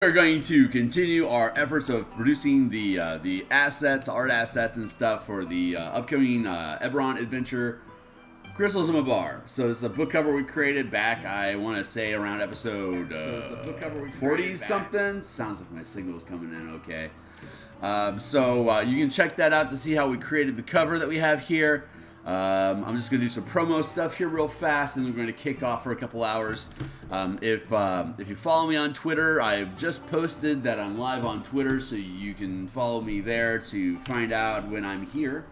We're going to continue our efforts of producing the art assets and stuff for the upcoming Eberron adventure, Crystals of Mabar. So it's a book cover we created back, I want to say, around episode 40 something. Sounds like my signal's coming in okay. So you can check that out to see how we created the cover that we have here. I'm just going to do some promo stuff here real fast, and then we're going to kick off for a couple hours. If you follow me on Twitter, I've just posted that I'm live on Twitter, so you can follow me there to find out when I'm here.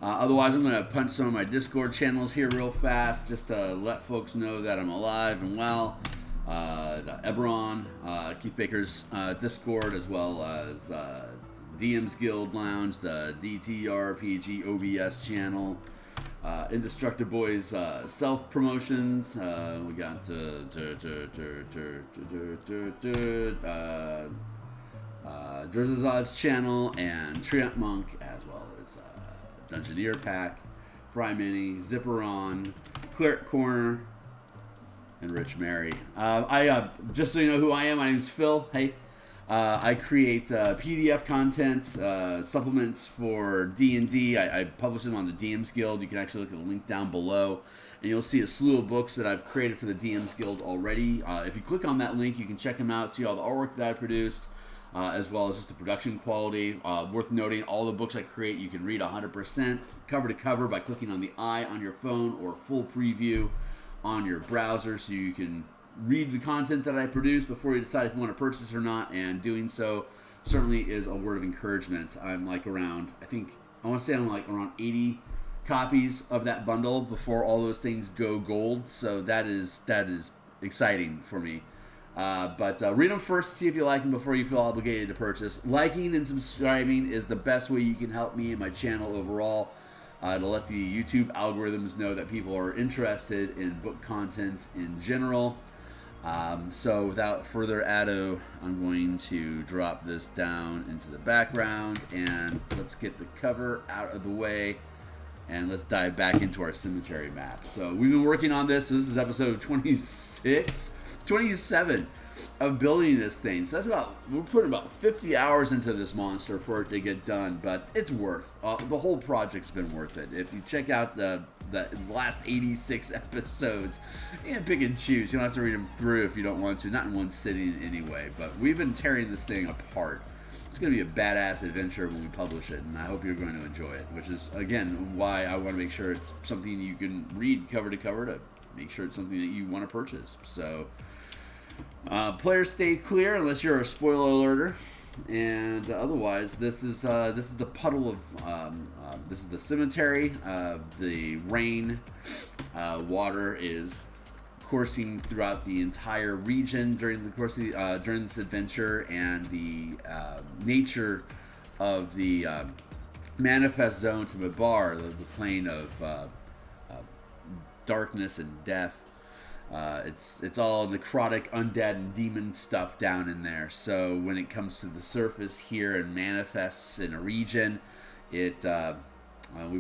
Otherwise, I'm going to punch some of my Discord channels here real fast, just to let folks know that I'm alive and well. Eberron, Keith Baker's Discord, as well as DMsGuild Lounge, the DTRPG OBS channel, Indestructive Boys self promotions. We got Drizazad's channel and Triumph Monk, as well as Dungeoneer Pack, Fry Mini, Zipperon, Cleric Corner, and Rich Mary. I just so you know who I am, my name's Phil. Hey. I create PDF content, supplements for D&D. I publish them on the DMsGuild. You can actually look at the link down below, and you'll see a slew of books that I've created for the DMsGuild already. If you click on that link, you can check them out, see all the artwork that I produced, as well as just the production quality. Worth noting, all the books I create you can read 100% cover to cover by clicking on the eye on your phone, or full preview on your browser, so you can read the content that I produce before you decide if you want to purchase or not, and doing so certainly is a word of encouragement. I'm like around, I want to say I'm like around 80 copies of that bundle before all those things go gold, so that is exciting for me. But read them first, see if you like them before you feel obligated to purchase. Liking and subscribing is the best way you can help me and my channel overall. To let the YouTube algorithms know that people are interested in book content in general. So without further ado, I'm going to drop this down into the background, and let's get the cover out of the way, and let's dive back into our cemetery map. So we've been working on this. So this is episode 27 of building this thing. So we're putting about 50 hours into this monster for it to get done, but it's worth. The whole project's been worth it. If you check out the last 86 episodes, you can pick and choose. You don't have to read them through if you don't want to, not in one sitting anyway, but we've been tearing this thing apart. It's going to be a badass adventure when we publish it, and I hope you're going to enjoy it, which is, again, why I want to make sure it's something you can read cover to cover to make sure it's something that you want to purchase. So players stay clear unless you're a spoiler alerter, and otherwise this is the puddle of this is the cemetery. The rain water is coursing throughout the entire region during the course of during this adventure, and the nature of the manifest zone to Mabar, the plane of darkness and death. It's all necrotic, undead, and demon stuff down in there. So when it comes to the surface here and manifests in a region, we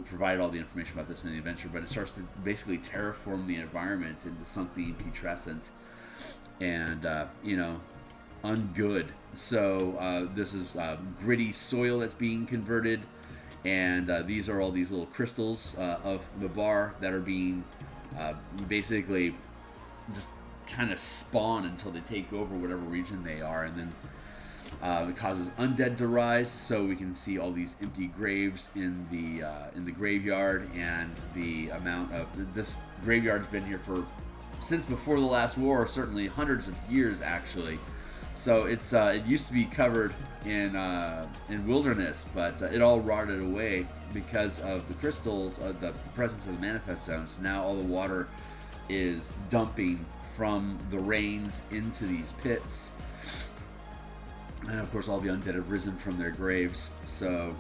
provide all the information about this in the adventure, but it starts to basically terraform the environment into something putrescent and ungood. So this is gritty soil that's being converted, and these are all these little crystals of Mabar that are being basically just kind of spawn until they take over whatever region they are, and then it causes undead to rise. So we can see all these empty graves in the graveyard, and the amount of this graveyard's been here since before the last war, certainly hundreds of years actually. So it used to be covered in wilderness, but it all rotted away because of the crystals, the presence of the manifest zone. So now all the water is dumping from the rains into these pits, and of course all the undead have risen from their graves. So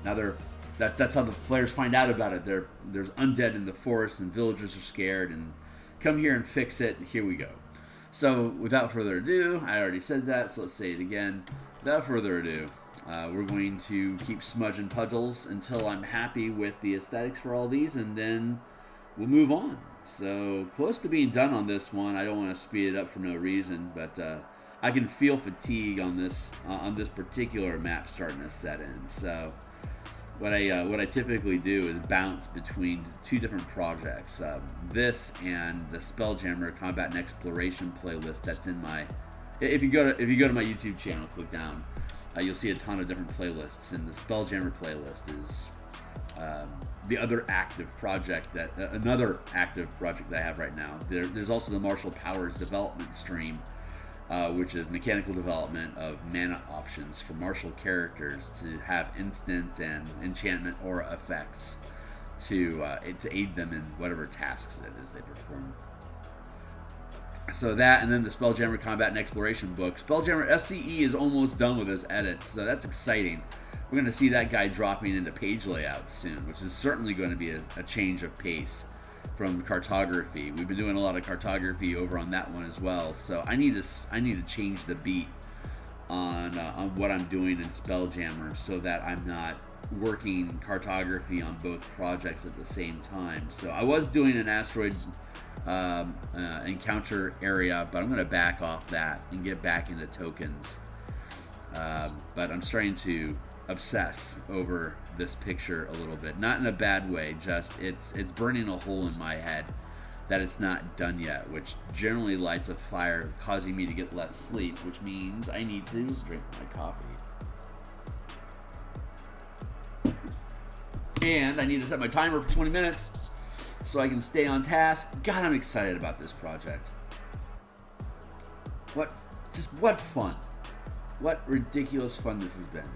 now that's how the players find out about it. There's undead in the forest, and villagers are scared and come here and fix it. Here we go. So without further ado, I already said that, so let's say it again. Without further ado, we're going to keep smudging puddles until I'm happy with the aesthetics for all these, and then we'll move on. So close to being done on this one. I don't want to speed it up for no reason, but I can feel fatigue on this particular map starting to set in. So what I typically do is bounce between two different projects. This and the Spelljammer Combat and Exploration playlist that's in my. If you go to my YouTube channel, click down, you'll see a ton of different playlists. And the Spelljammer playlist is the other active project another active project that I have right now. There's also the Martial Powers development stream, which is mechanical development of mana options for martial characters to have instant and enchantment aura effects to aid them in whatever tasks it is they perform. So that, and then the Spelljammer Combat and Exploration book. Spelljammer SCE is almost done with his edits, so that's exciting. We're going to see that guy dropping into page layouts soon, which is certainly going to be a change of pace from cartography. We've been doing a lot of cartography over on that one as well, so I need to change the beat on what I'm doing in Spelljammer so that I'm not working cartography on both projects at the same time. So I was doing an asteroid encounter area, but I'm going to back off that and get back into tokens. But I'm starting to obsess over this picture a little bit, not in a bad way, just it's burning a hole in my head that it's not done yet, which generally lights a fire, causing me to get less sleep, which means I need to drink my coffee. And I need to set my timer for 20 minutes so I can stay on task. God, I'm excited about this project. What fun. What ridiculous fun this has been.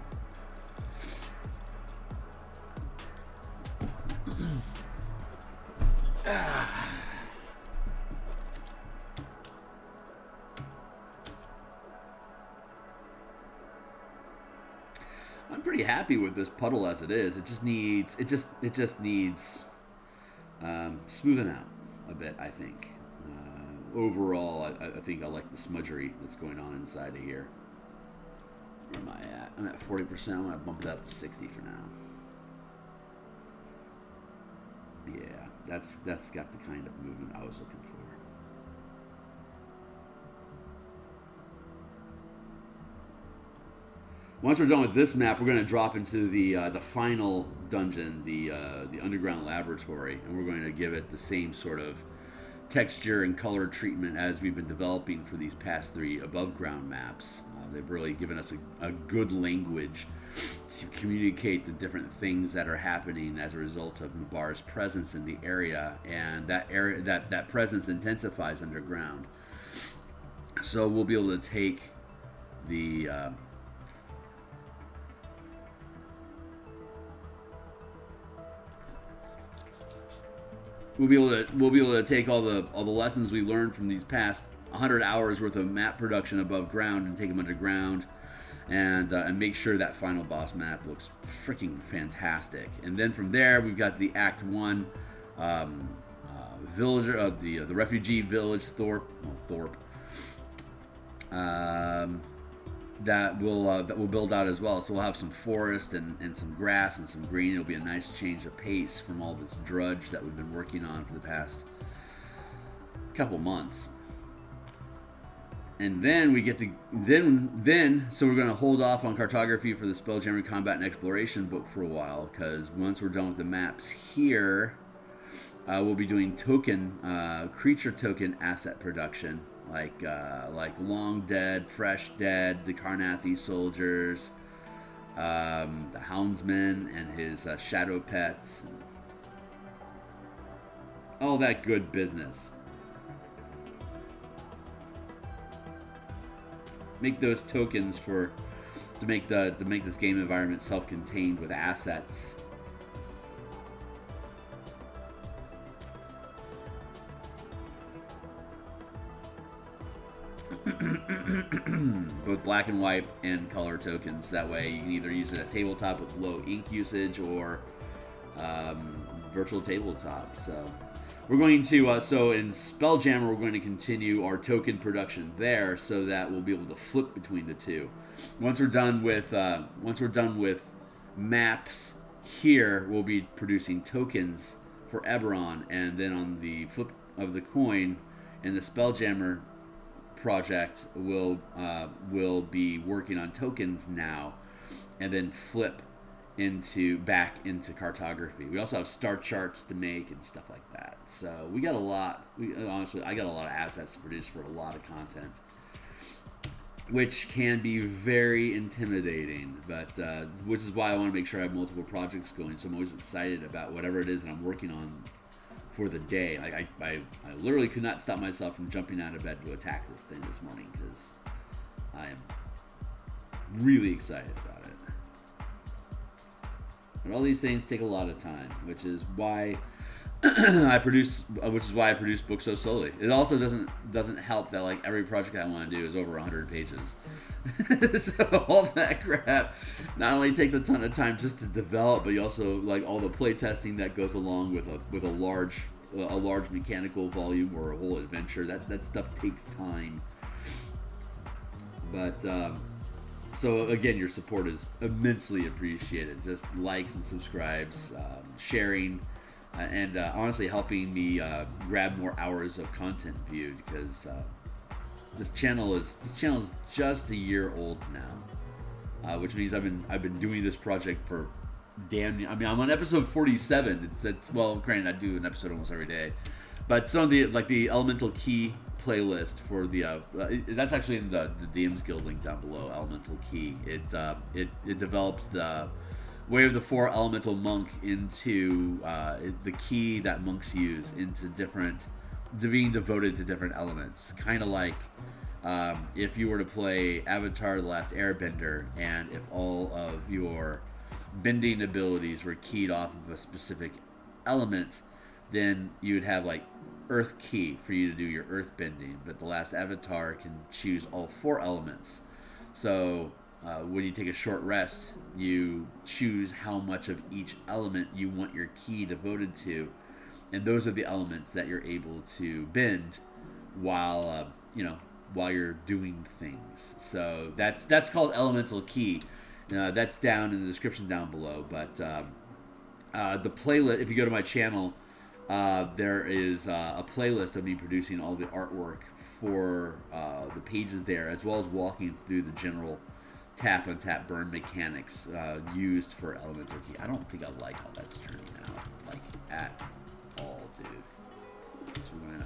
I'm pretty happy with this puddle as it is. It just needs smoothing out a bit, I think. Overall, I think I like the smudgery that's going on inside of here. Where am I at? I'm at 40%. I'm gonna bump it up to 60 for now. Yeah, that's got the kind of movement I was looking for. Once we're done with this map, we're going to drop into the final dungeon, the underground laboratory, and we're going to give it the same sort of texture and color treatment as we've been developing for these past 3 above ground maps. They've really given us a good language to communicate the different things that are happening as a result of Mabar's presence in the area, and that presence intensifies underground. So we'll be able to take the We'll be able to take all the lessons we learned from these past 100 hours worth of map production above ground and take them underground, and make sure that final boss map looks freaking fantastic. And then from there, we've got the Act 1 villager of the refugee village Thorpe. That will build out as well. So we'll have some forest and some grass and some green. It'll be a nice change of pace from all this drudge that we've been working on for the past couple months. And then we get to so we're going to hold off on cartography for the Spelljammer Combat and Exploration book for a while, because once we're done with the maps here, we'll be doing creature token asset production. Like Long Dead, Fresh Dead, the Karnathi soldiers, the Houndsman and his shadow pets, all that good business. Make those tokens to make this game environment self-contained with assets. Both black and white and color tokens. That way you can either use it at tabletop with low ink usage or virtual tabletop. So we're going to so in Spelljammer we're going to continue our token production there, so that we'll be able to flip between the two. Once we're done with maps here, we'll be producing tokens for Eberron, and then on the flip of the coin in the Spelljammer project will be working on tokens now, and then flip back into cartography. We also have star charts to make and stuff like that. So we got a lot. Honestly, I got a lot of assets to produce for a lot of content, which can be very intimidating. But which is why I want to make sure I have multiple projects going. So I'm always excited about whatever it is that I'm working on for the day. Like I literally could not stop myself from jumping out of bed to attack this thing this morning because I am really excited about it. But all these things take a lot of time, which is why I produce books so slowly. It also doesn't help that like every project I want to do is over 100 pages. So all that crap not only takes a ton of time just to develop, but you also like all the play testing that goes along with a large mechanical volume or a whole adventure. That stuff takes time. But so again, your support is immensely appreciated. Just likes and subscribes, sharing, and honestly helping me grab more hours of content viewed, because this channel is just a year old now, which means I've been doing this project for damn near. I mean, I'm on episode 47. It's well, granted, I do an episode almost every day, but some of the elemental key playlist for the that's actually in the DMsGuild link down below. Elemental key. It develops the way of the 4 elemental monk into the key that monks use into being devoted to different elements. Kind of like if you were to play Avatar: The Last Airbender, and if all of your bending abilities were keyed off of a specific element, then you would have like Earth key for you to do your earth bending. But the last Avatar can choose all 4 elements. So when you take a short rest, you choose how much of each element you want your key devoted to, and those are the elements that you're able to bend while you're doing things. So that's called elemental key. That's down in the description down below. But the playlist, if you go to my channel, there is a playlist of me producing all the artwork for the pages there, as well as walking through the general tap and tap burn mechanics used for elemental key. I don't think I like how that's turning out, like at all, dude. So we're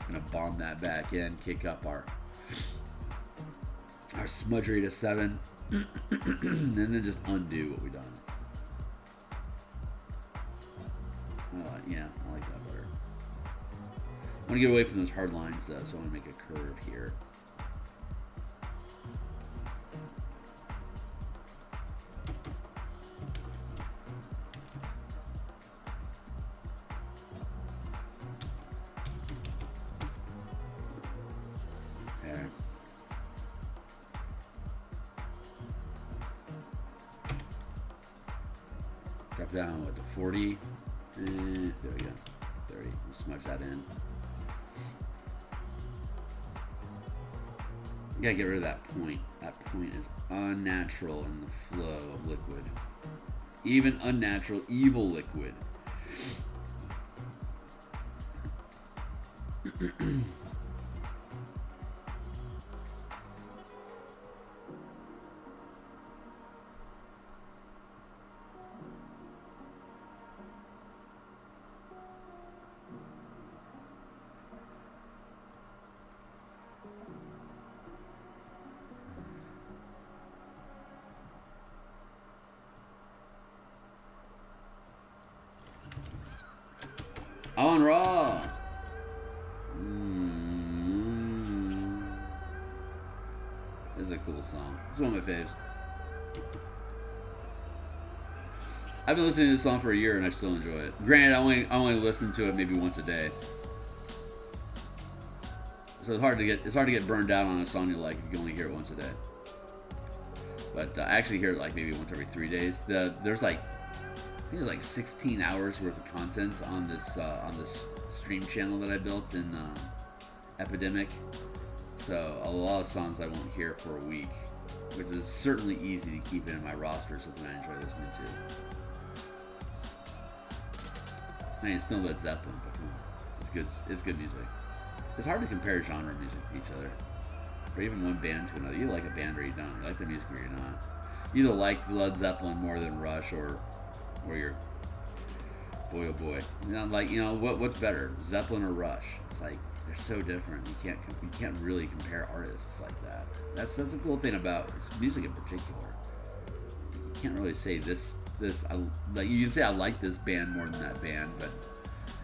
gonna bomb that back in, kick up our smudgery to 7, and then just undo what we've done. Yeah, I like that better. I want to get away from those hard lines though, so I want to make a curve here. Okay. Drop down to 40. There we go. 30. We'll smudge that in. You gotta get rid of that point. That point is unnatural in the flow of liquid. Even unnatural, evil liquid. On Raw. This is a cool song. It's one of my faves. I've been listening to this song for a year and I still enjoy it. Granted, I only listen to it maybe once a day, so it's hard to get burned out on a song you like if you only hear it once a day. But I actually hear it like maybe once every 3 days. There's like, I think it's like 16 hours worth of content on this stream channel that I built in Epidemic. So a lot of songs I won't hear for a week, which is certainly easy to keep in my roster, something I enjoy listening to. I mean, it's no Led Zeppelin, but come on. It's good music. It's hard to compare genre music to each other, or even one band to another. You like a band or you don't. You like the music or you're not. You either like Led Zeppelin more than Rush, or you're boy oh boy. What's better, Zeppelin or Rush? It's like they're so different. You can't really compare artists like that. That's the cool thing about music in particular. You can't really say this. You can say I like this band more than that band, but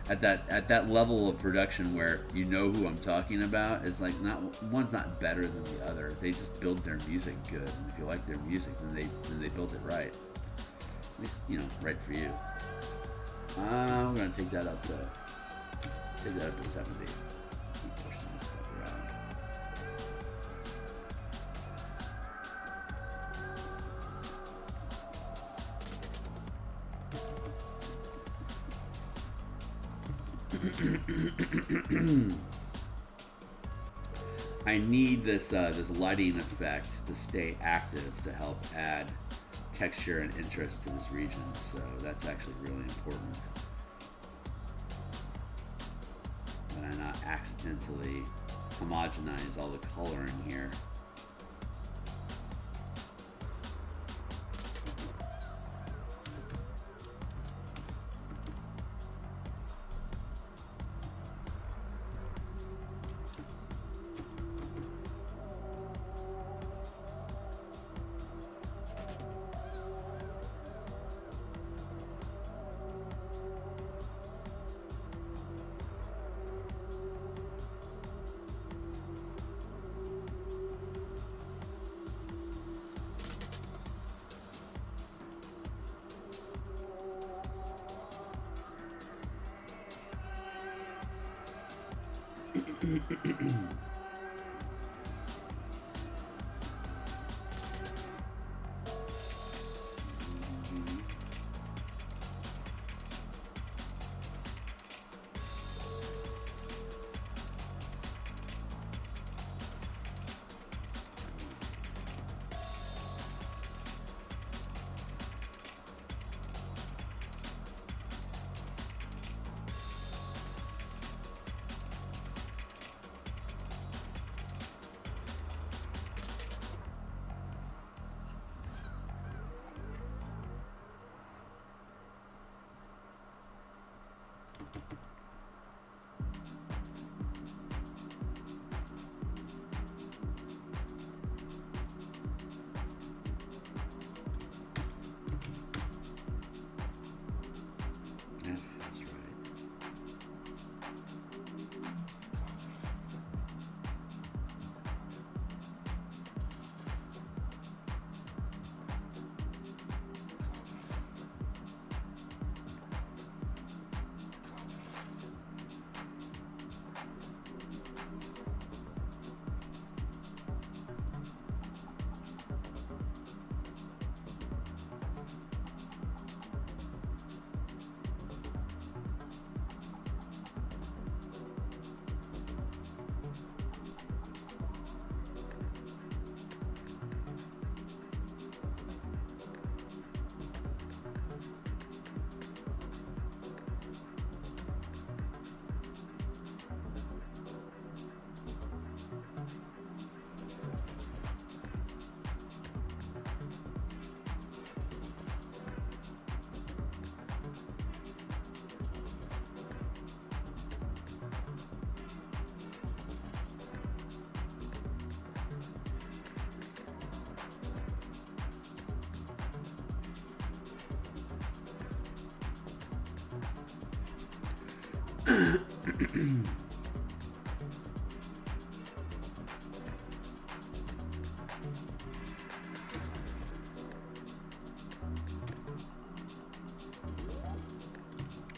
at that level of production where you know who I'm talking about, it's like one's not better than the other. They just build their music good, and if you like their music, then they built it right. At least, right for you. I'm gonna take that up to 70. Keep pushing this stuff around. I need this lighting effect to stay active to help add texture and interest to this region, so that's actually really important. That I not accidentally homogenize all the color in here.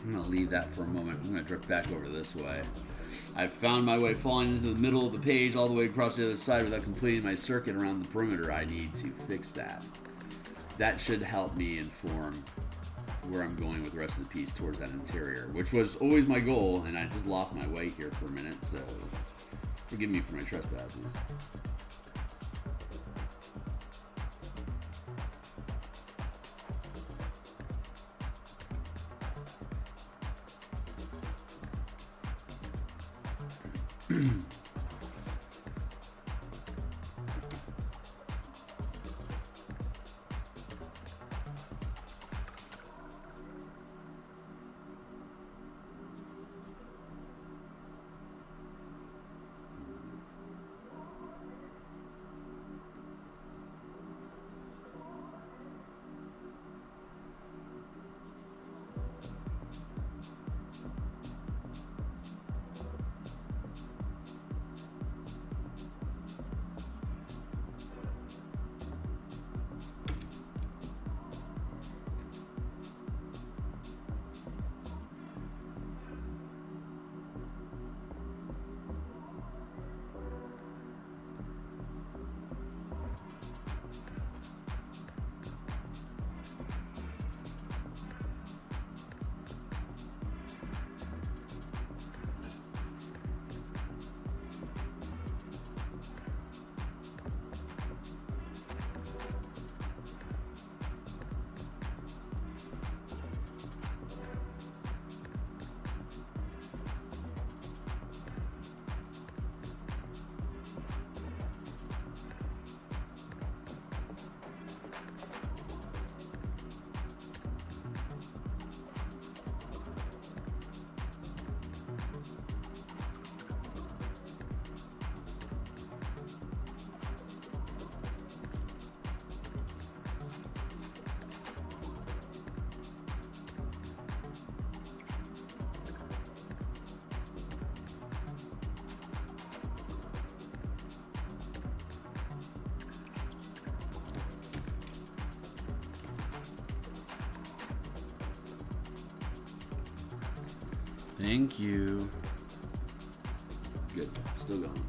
I'm going to leave that for a moment. I'm going to drift back over this way. I've found my way falling into the middle of the page all the way across the other side without completing my circuit around the perimeter. I need to fix that. That should help me inform where I'm going with the rest of the piece towards that interior, which was always my goal, and I just lost my way here for a minute, so forgive me for my trespasses. Thank you. Good. Still going.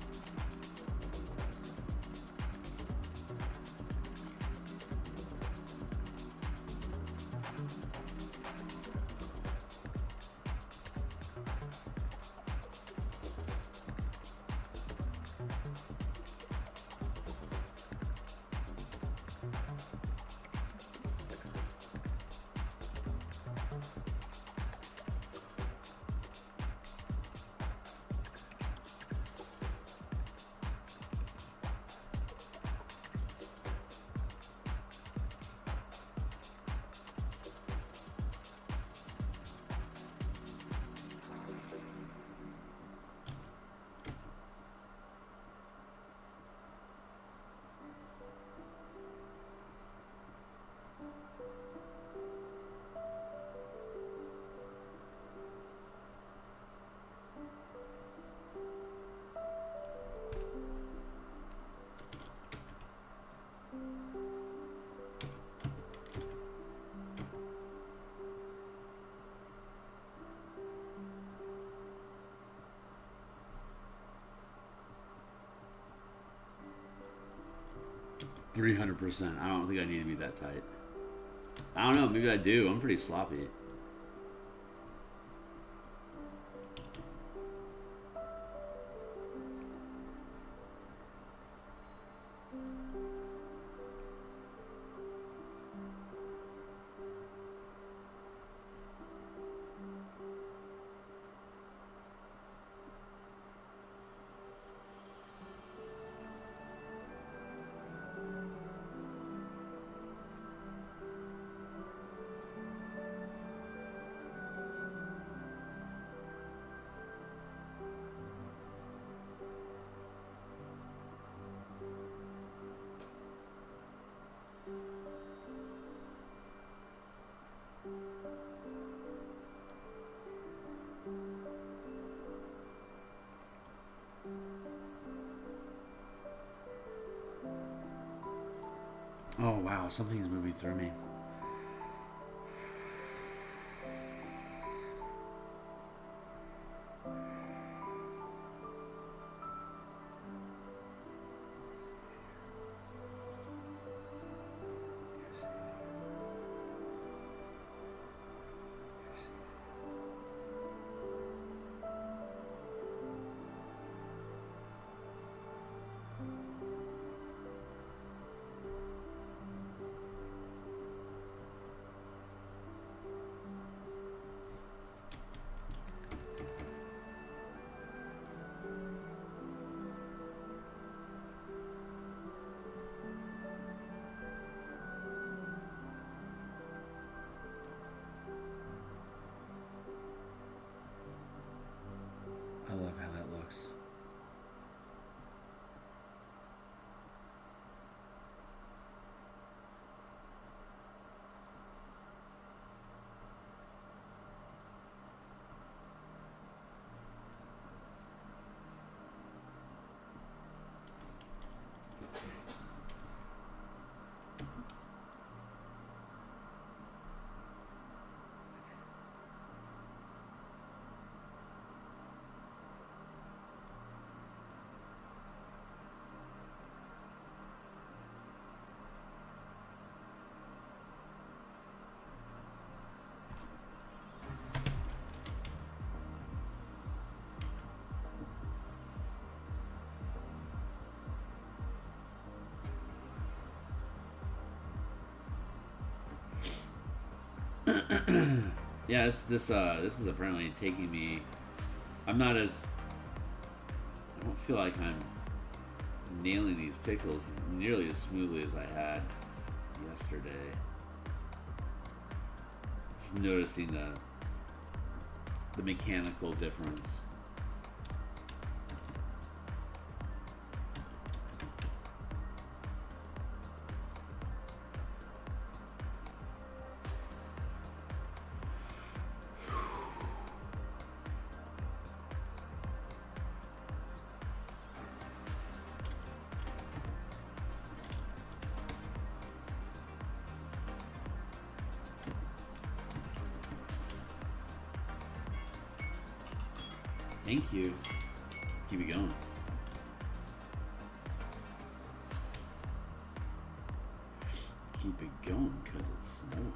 %. I don't think I need to be that tight. I don't know. Maybe I do. I'm pretty sloppy. Oh wow, something's moving through me. Yeah, this is apparently taking me. I'm not as. I don't feel like I'm nailing these pixels nearly as smoothly as I had yesterday. Just noticing the mechanical difference. Thank you. Keep it going. Keep it going because it's snowing.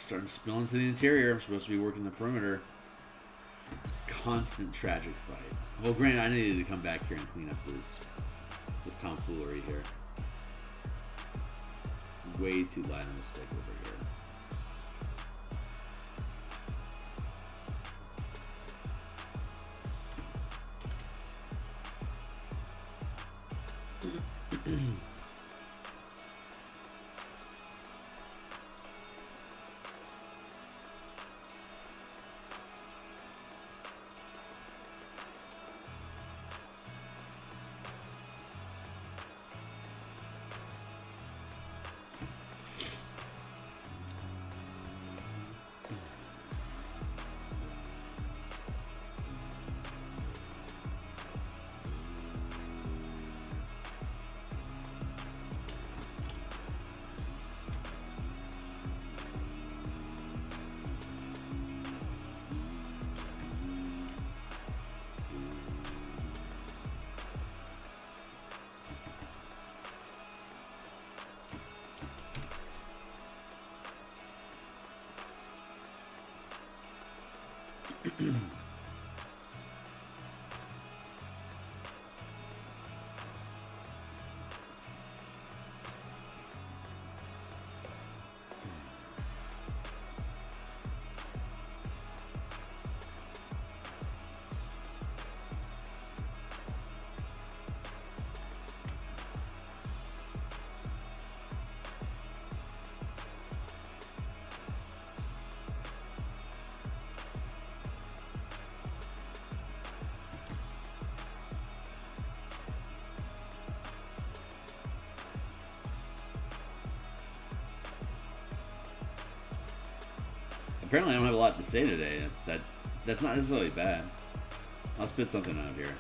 Starting to spill into the interior. I'm supposed to be working the perimeter. Constant tragic fight. Well, granted, I needed to come back here and clean up this tomfoolery here. Way too light on the stick over here. Apparently I don't have a lot to say today. That's not necessarily bad. I'll spit something out here.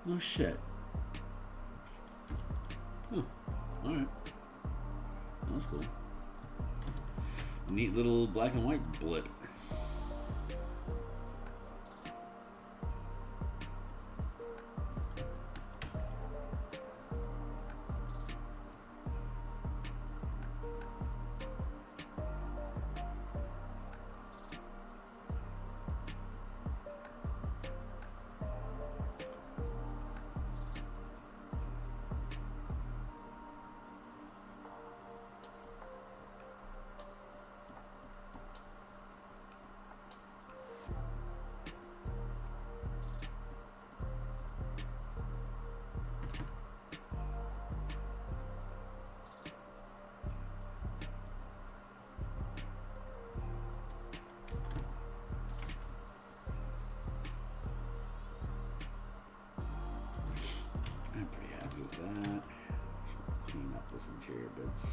Oh shit. Huh. Alright. That's cool. Neat little black and white blip. I'm pretty happy with that. Clean up this interior bits.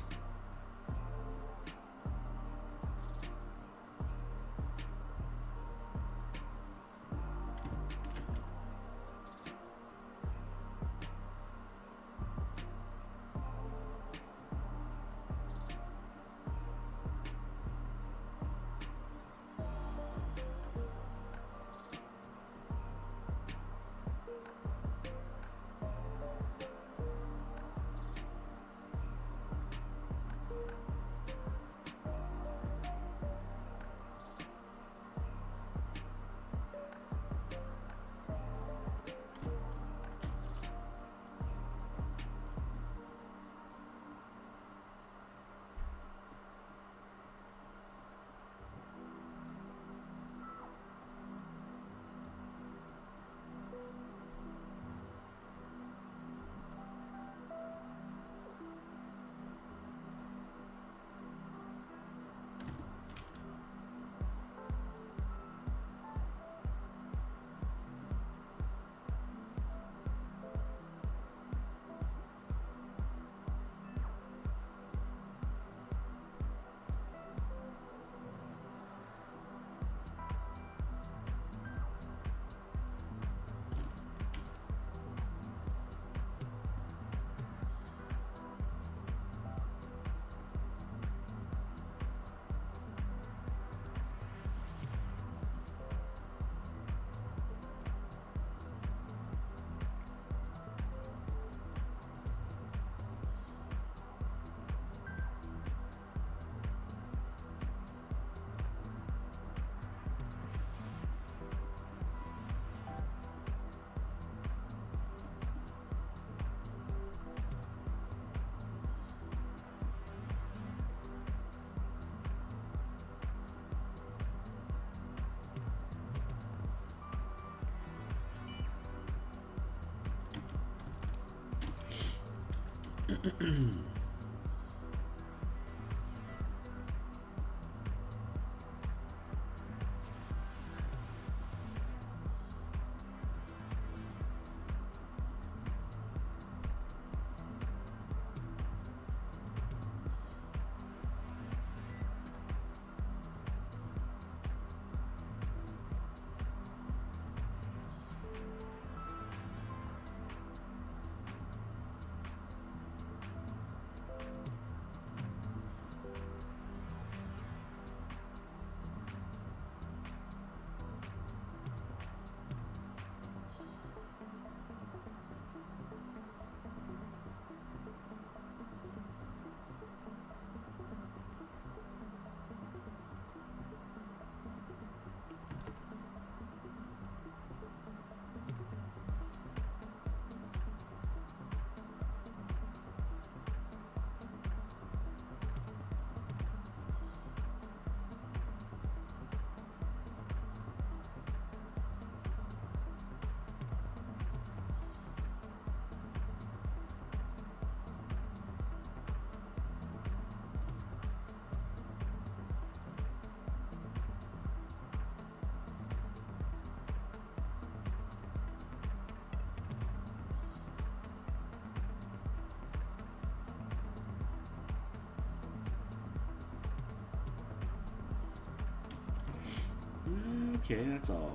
Okay, that's all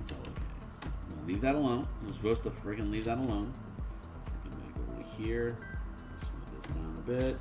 okay. Leave that alone. I'm supposed to freaking leave that alone. I'm gonna go over here. Smooth this down a bit.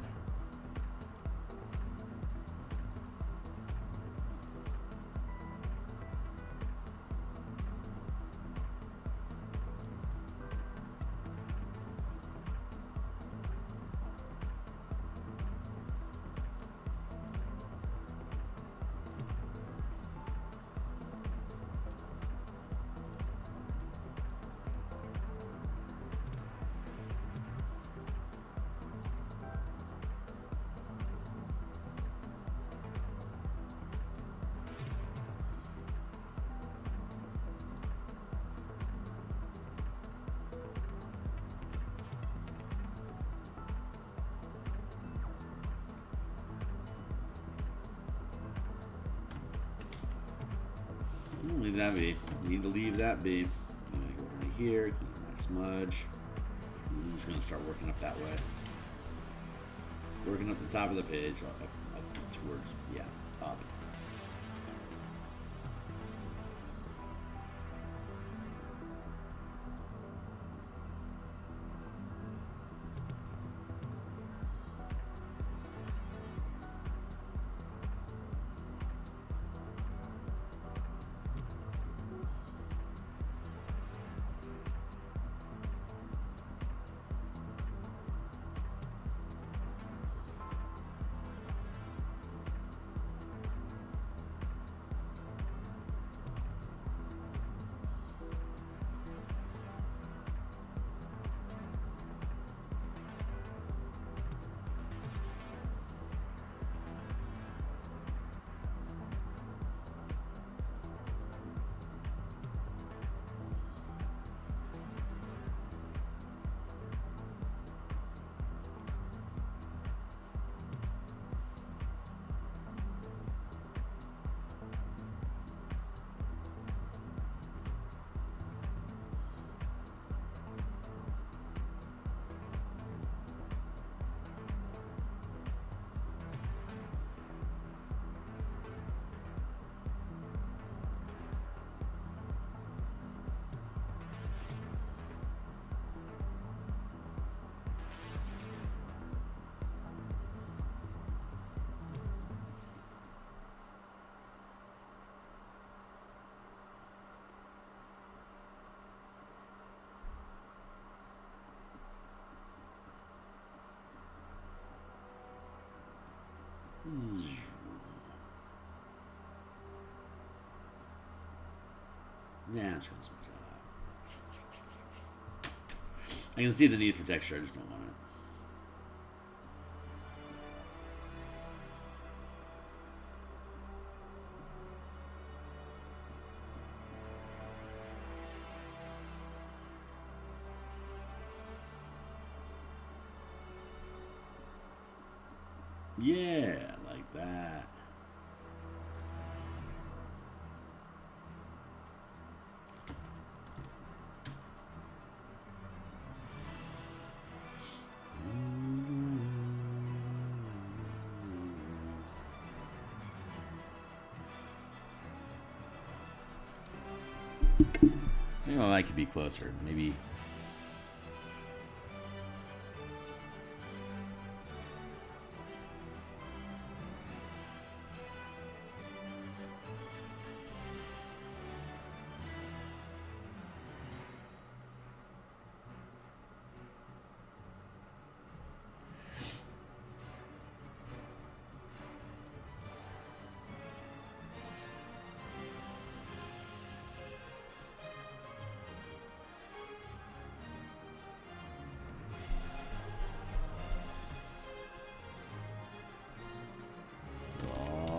Leave that be. Need to leave that be. I'm gonna go right here, keep my smudge. I'm just gonna start working up that way. Working up the top of the page, up towards, yeah, up. Yeah, I'm just gonna switch that out. I can see the need for texture, I just don't want it. Yeah, like that. You know, I could be closer. Maybe.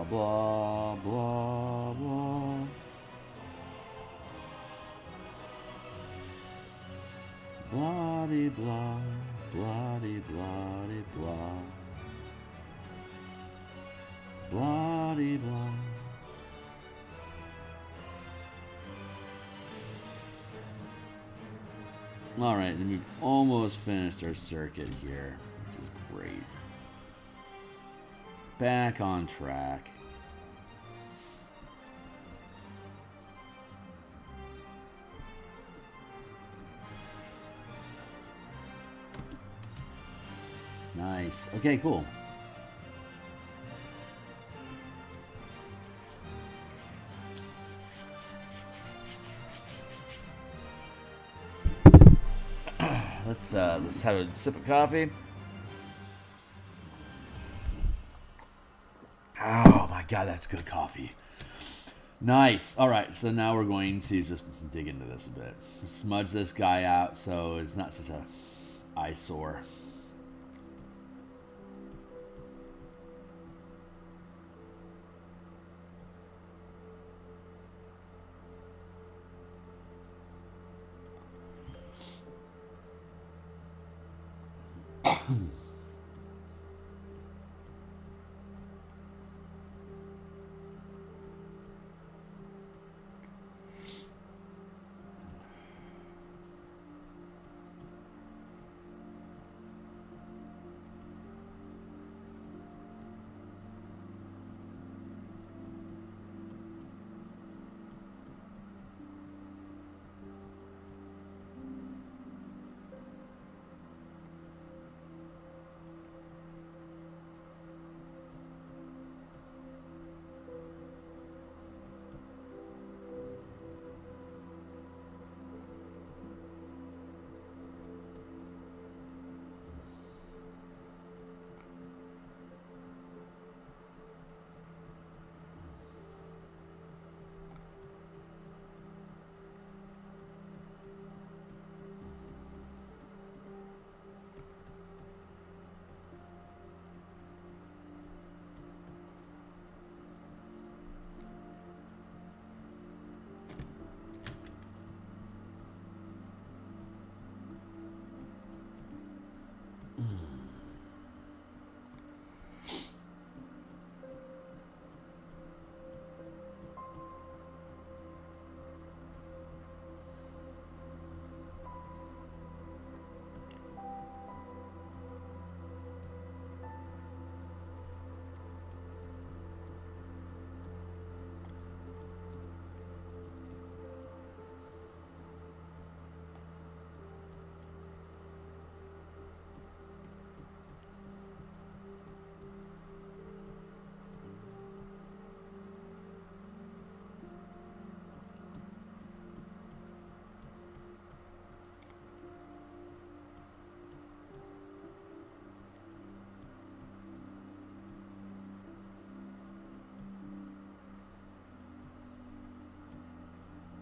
Blah, blah, blah. Blah-de blah, blah-de blah-de blah. Blah-de blah. Alright, and we've almost finished our circuit here, which is great. Back on track. Nice. Okay, cool. Let's have a sip of coffee. Oh my god, that's good coffee. Nice. All right, so now we're going to just dig into this a bit. Smudge this guy out so it's not such a eyesore.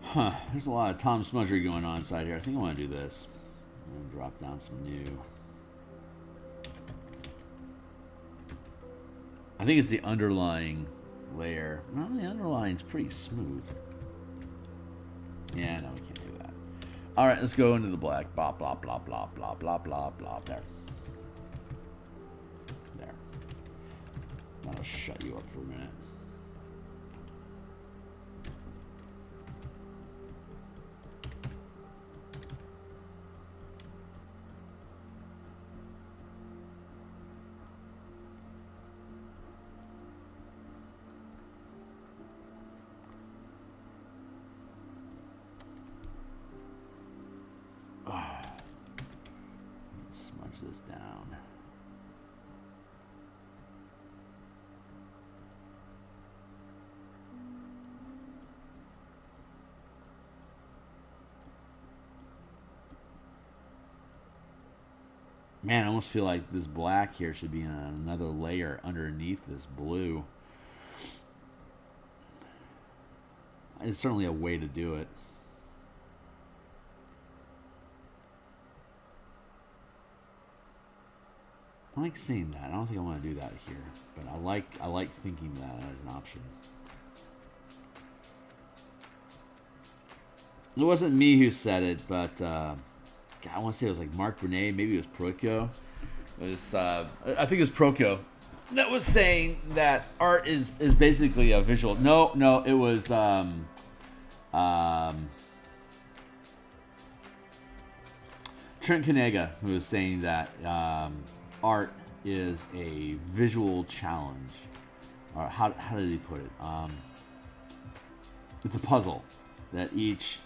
Huh, there's a lot of Tom Smudgery going on inside here. I think I want to do this. I'm going to drop down some new. I think it's the underlying layer. Well, the underlying's pretty smooth. Yeah, no, we can't do that. All right, let's go into the black. Blah, blah, blah, blah, blah, blah, blah, blah. There. There. That'll shut you up for a minute. This down. Man, I almost feel like this black here should be in another layer underneath this blue. It's certainly a way to do it. I like seeing that. I don't think I want to do that here, but I like thinking that as an option. It wasn't me who said it, but God, I want to say it was like Mark Grenade. Maybe it was Prokyo. It was I think it was Prokyo that was saying that art is basically a visual. No, it was Trent Kanega who was saying that. Art is a visual challenge. Or how did he put it? It's a puzzle that each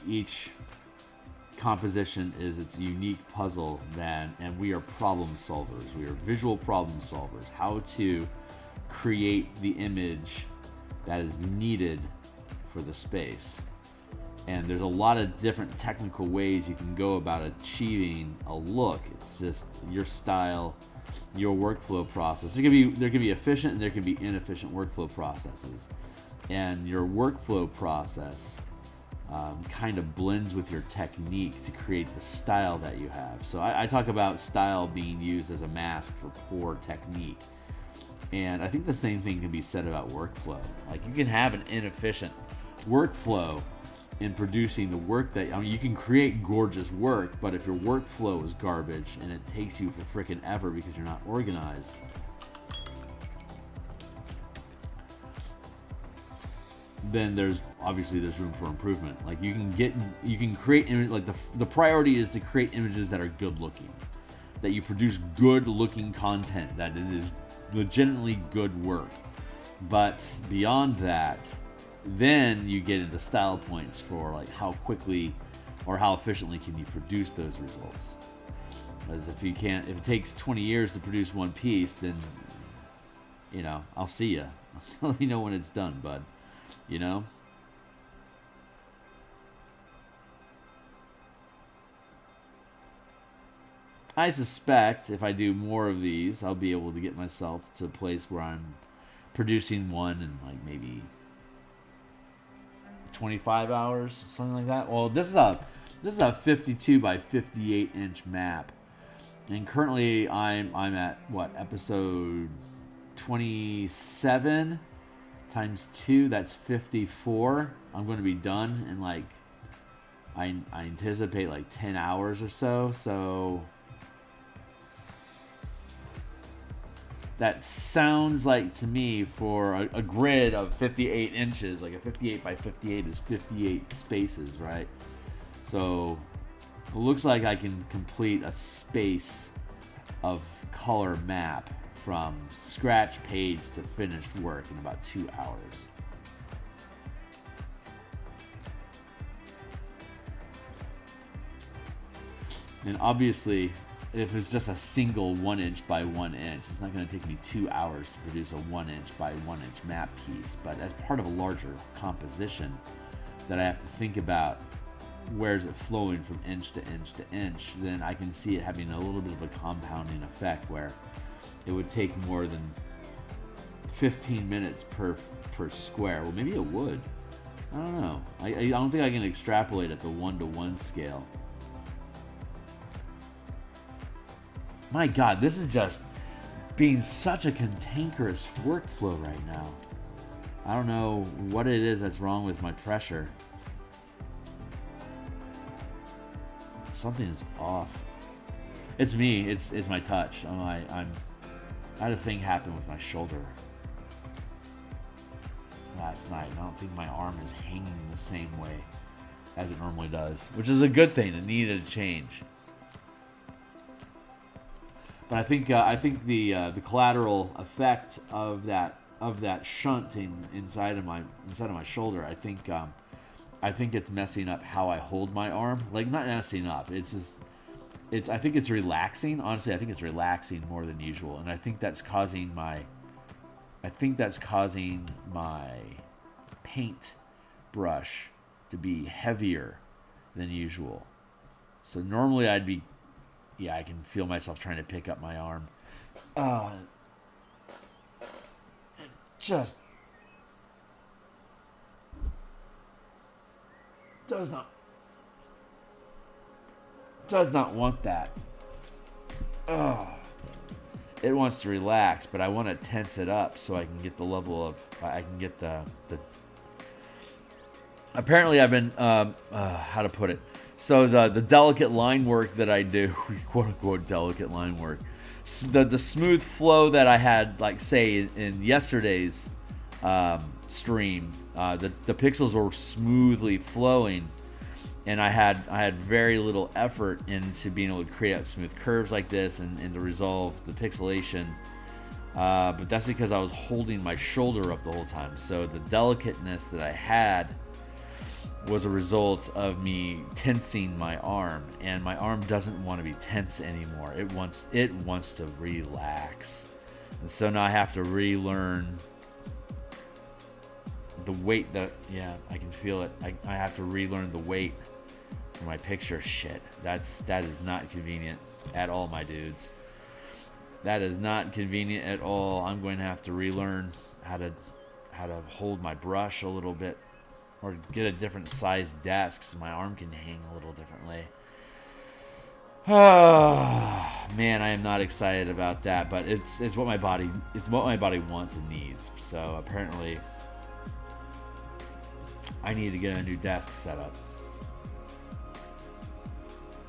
composition is its unique puzzle, and we are problem solvers. We are visual problem solvers. How to create the image that is needed for the space. And there's a lot of different technical ways you can go about achieving a look. It's just your style, your workflow process. There can be efficient and there can be inefficient workflow processes. And your workflow process kind of blends with your technique to create the style that you have. So I talk about style being used as a mask for poor technique. And I think the same thing can be said about workflow. Like, you can have an inefficient workflow in producing the work that, I mean, you can create gorgeous work, but if your workflow is garbage and it takes you for frickin' ever because you're not organized, then there's room for improvement. Like, you can create image, like the priority is to create images that are good looking, that you produce good looking content, that it is legitimately good work. But beyond that, then you get into style points for like how quickly or how efficiently can you produce those results. As if it takes 20 years to produce one piece, then, you know, I'll see you. I'll let you know when it's done, bud. You know? I suspect if I do more of these, I'll be able to get myself to a place where I'm producing one in like maybe 25 hours, something like that. Well, this is a 52 by 58 inch map, and currently I'm at what, episode 27 times 2, that's 54. I'm going to be done in like I anticipate like 10 hours or so. So that sounds like, to me, for a grid of 58 inches, like a 58 by 58 is 58 spaces, right? So it looks like I can complete a space of color map from scratch page to finished work in about 2 hours. And obviously, if it's just a single 1 inch by 1 inch, it's not going to take me 2 hours to produce a 1 inch by 1 inch map piece. But as part of a larger composition that I have to think about, where is it flowing from inch to inch to inch, then I can see it having a little bit of a compounding effect where it would take more than 15 minutes per square. Well, maybe it would. I don't know. I don't think I can extrapolate at the 1-to-1 scale. My God, this is just being such a cantankerous workflow right now. I don't know what it is that's wrong with my pressure. Something is off. It's me. It's my touch. I had a thing happen with my shoulder last night. I don't think my arm is hanging the same way as it normally does, which is a good thing. It needed a change. But I think the collateral effect of that shunting inside of my shoulder, I think it's messing up how I hold my arm. Like, not messing up. I think it's relaxing. Honestly, I think it's relaxing more than usual, and I think that's causing my paint brush to be heavier than usual. So normally I can feel myself trying to pick up my arm. It just does not want that. It wants to relax, but I want to tense it up so I can get the level of, I can get the apparently I've been, how to put it? So the delicate line work that I do, quote unquote delicate line work, the smooth flow that I had, like, say in yesterday's stream, the pixels were smoothly flowing, and I had very little effort into being able to create smooth curves like this and to resolve the pixelation. But that's because I was holding my shoulder up the whole time. So the delicateness that I had was a result of me tensing my arm, and my arm doesn't want to be tense anymore. It wants to relax. And so now I have to relearn the weight that, yeah, I can feel it. I have to relearn the weight for my picture. Shit. That is not convenient at all, my dudes. That is not convenient at all. I'm going to have to relearn how to hold my brush a little bit, or get a different size desk so my arm can hang a little differently. Oh, man, I am not excited about that, but it's what my body wants and needs. So apparently I need to get a new desk set up.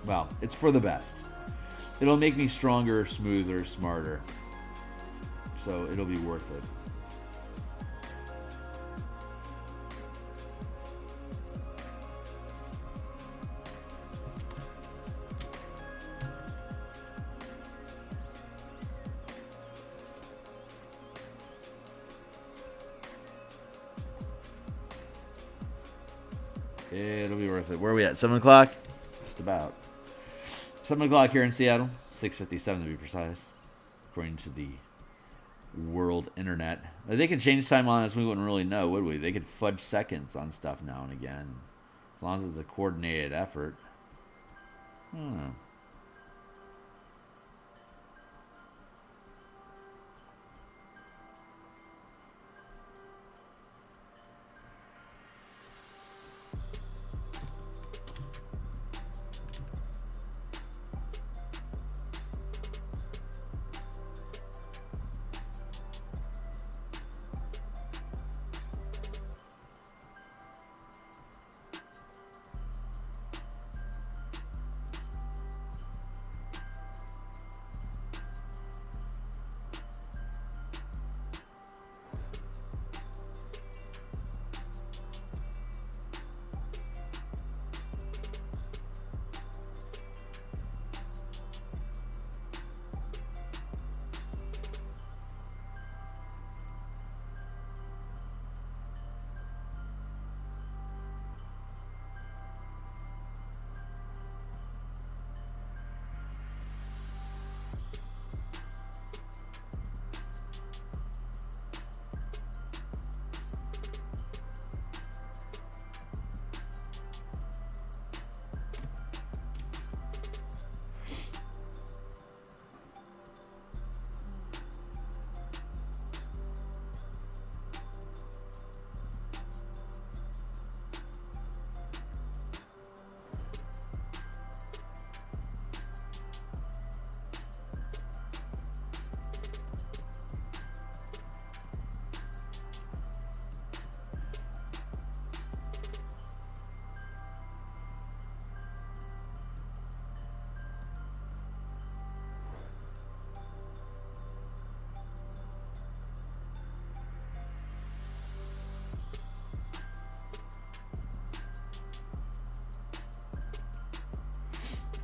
Well, it's for the best. It'll make me stronger, smoother, smarter. So it'll be worth it. It'll be worth it. Where are we at? 7 o'clock? Just about. 7 o'clock here in Seattle. 6:57 to be precise, according to the world internet. They could change time on us. We wouldn't really know, would we? They could fudge seconds on stuff now and again, as long as it's a coordinated effort.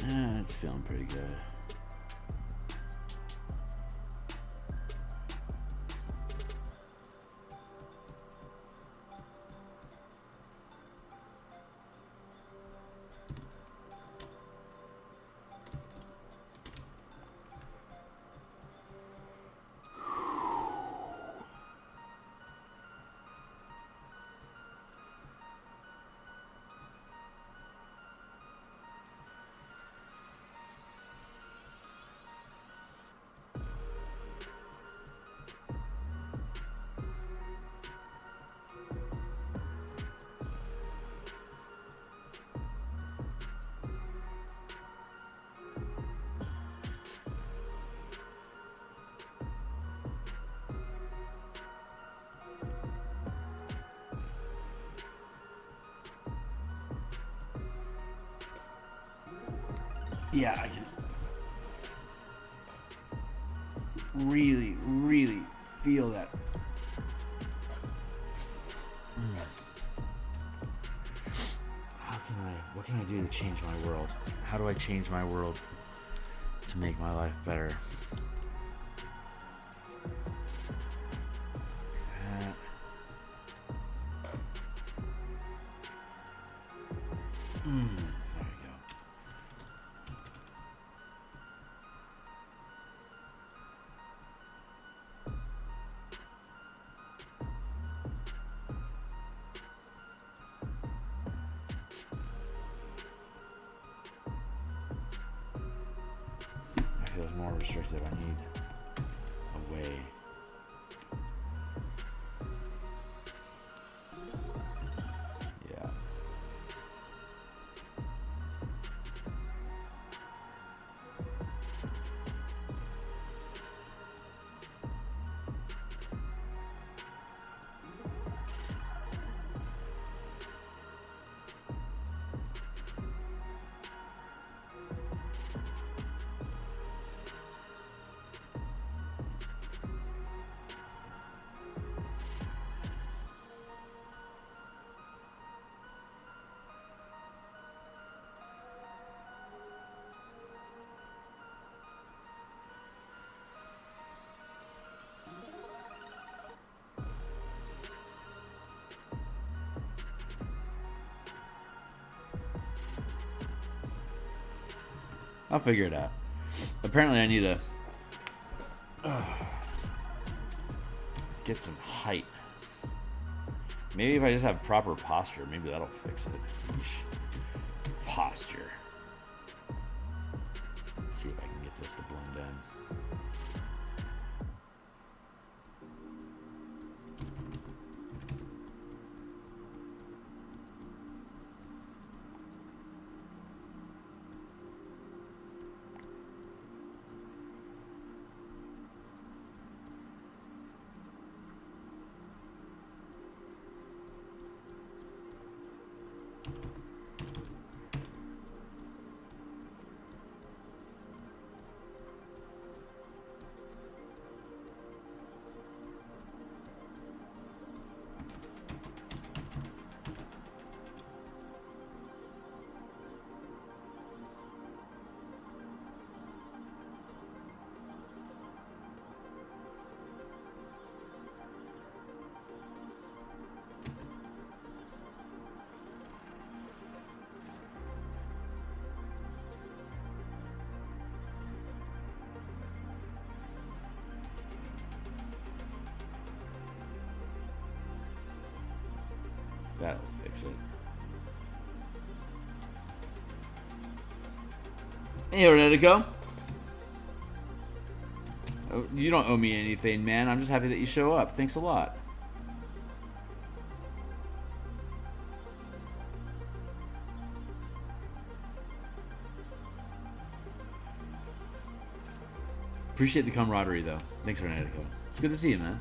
It's feeling pretty good. Yeah, I can really, really feel that. What can I do to change my world? How do I change my world to make my life better? There we go. I feel it's more restrictive. I need a way. Yeah. I'll figure it out. Apparently I need to get some height. Maybe if I just have proper posture, maybe that'll fix it. Yeesh. Posture. Let's see if I can get this to blend in. That'll fix it. Hey, Renetico. Oh, you don't owe me anything, man. I'm just happy that you show up. Thanks a lot. Appreciate the camaraderie, though. Thanks, Renetico. It's good to see you, man.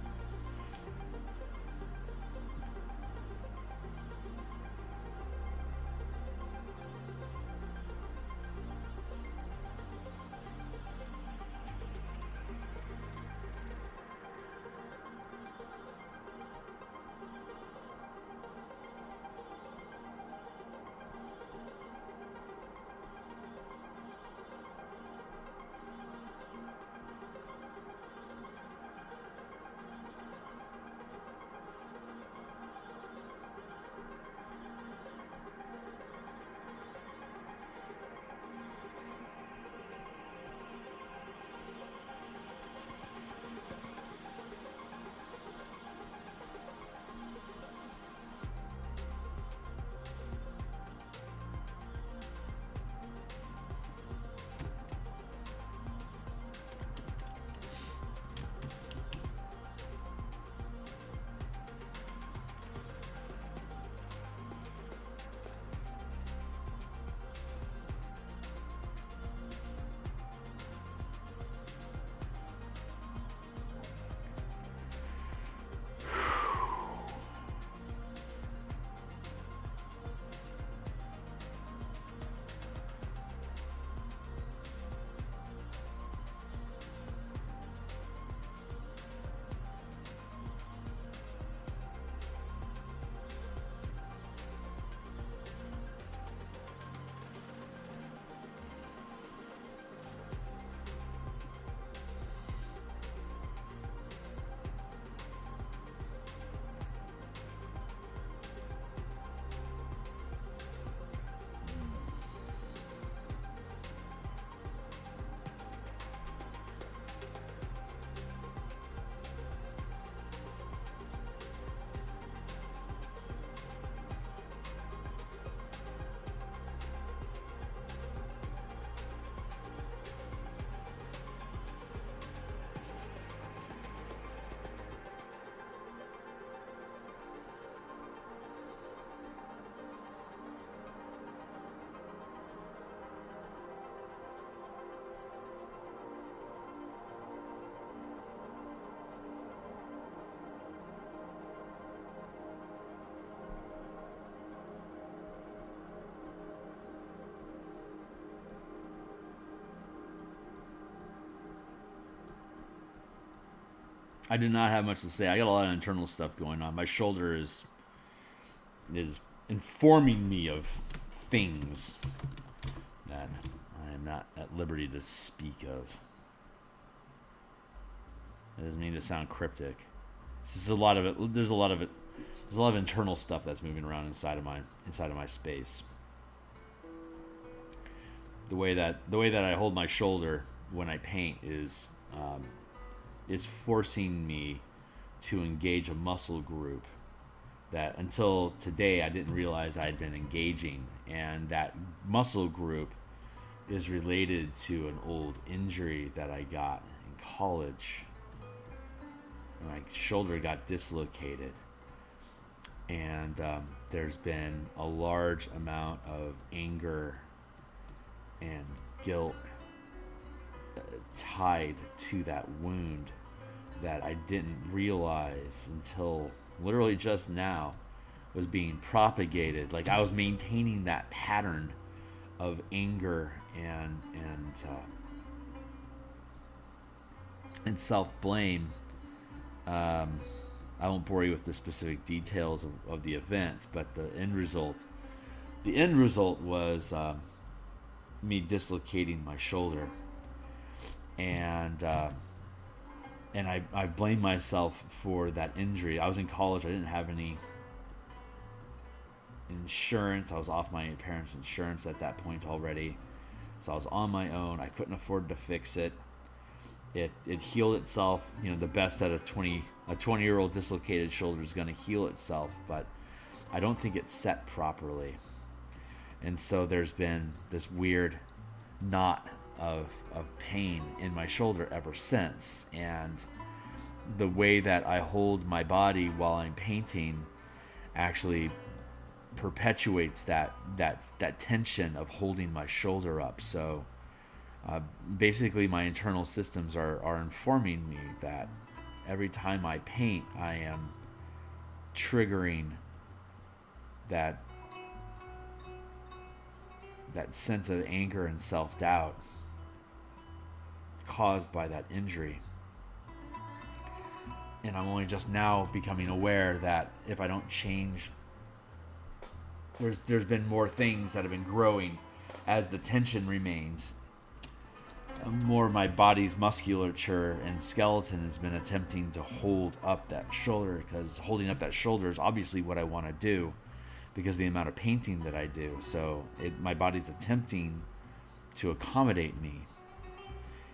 I do not have much to say. I got a lot of internal stuff going on. My shoulder is informing me of things that I am not at liberty to speak of. That doesn't mean to sound cryptic. There's a lot of internal stuff that's moving around inside of my space. The way that I hold my shoulder when I paint is forcing me to engage a muscle group that until today I didn't realize I had been engaging, and that muscle group is related to an old injury that I got in college. My shoulder got dislocated, and there's been a large amount of anger and guilt tied to that wound that I didn't realize until literally just now was being propagated. Like, I was maintaining that pattern of anger and self-blame. I won't bore you with the specific details of the event, but the end result was me dislocating my shoulder, and I blame myself for that injury. I was in college. I didn't have any insurance. I was off my parents' insurance at that point already, so I was on my own. I couldn't afford to fix it. It healed itself. The best that a 20-year-old dislocated shoulder is going to heal itself, but I don't think it's set properly. And so there's been this weird knot of pain in my shoulder ever since. And the way that I hold my body while I'm painting actually perpetuates that tension of holding my shoulder up. So basically my internal systems are informing me that every time I paint, I am triggering that sense of anger and self-doubt caused by that injury. And I'm only just now becoming aware that if I don't change, there's been more things that have been growing as the tension remains. More of my body's musculature and skeleton has been attempting to hold up that shoulder, because holding up that shoulder is obviously what I want to do because of the amount of painting that I do. So my body's attempting to accommodate me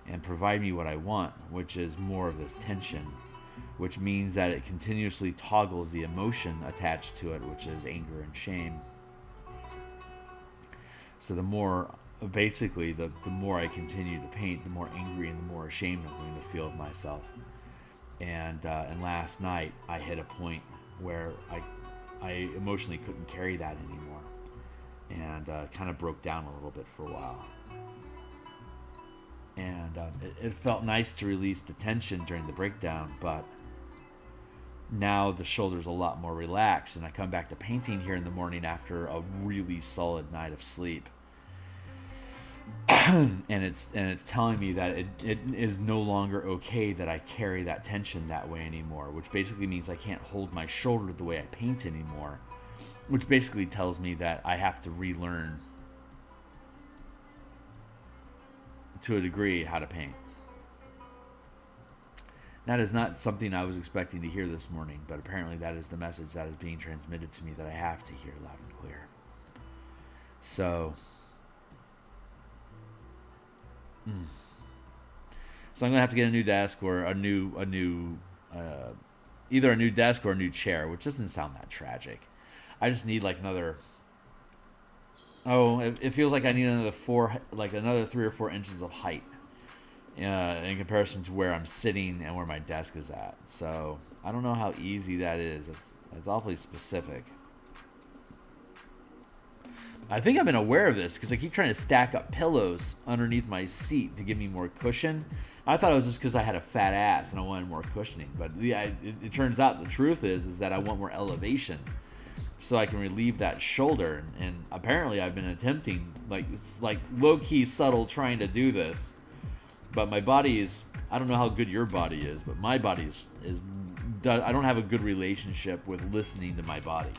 and provide me what I want, which is more of this tension, which means that it continuously toggles the emotion attached to it, which is anger and shame. So the more I continue to paint, the more angry and the more ashamed I'm going to feel of myself. And last night I hit a point where I emotionally couldn't carry that anymore, and kind of broke down a little bit for a while. And it felt nice to release the tension during the breakdown, but now the shoulder's a lot more relaxed, and I come back to painting here in the morning after a really solid night of sleep. and it's telling me that it is no longer okay that I carry that tension that way anymore, which basically means I can't hold my shoulder the way I paint anymore, which basically tells me that I have to relearn to a degree how to paint. That is not something I was expecting to hear this morning, but apparently that is the message that is being transmitted to me that I have to hear loud and clear. So I'm gonna have to get a new desk or either a new desk or a new chair, which doesn't sound that tragic. I just need like another. It feels like I need another 3 or 4 inches of height in comparison to where I'm sitting and where my desk is at. So I don't know how easy that is. It's awfully specific. I think I've been aware of this because I keep trying to stack up pillows underneath my seat to give me more cushion. I thought it was just because I had a fat ass and I wanted more cushioning. But it turns out the truth is that I want more elevation so I can relieve that shoulder. And apparently I've been attempting, like low-key subtle, trying to do this. But my body is, I don't know how good your body is, but my body I don't have a good relationship with listening to my body.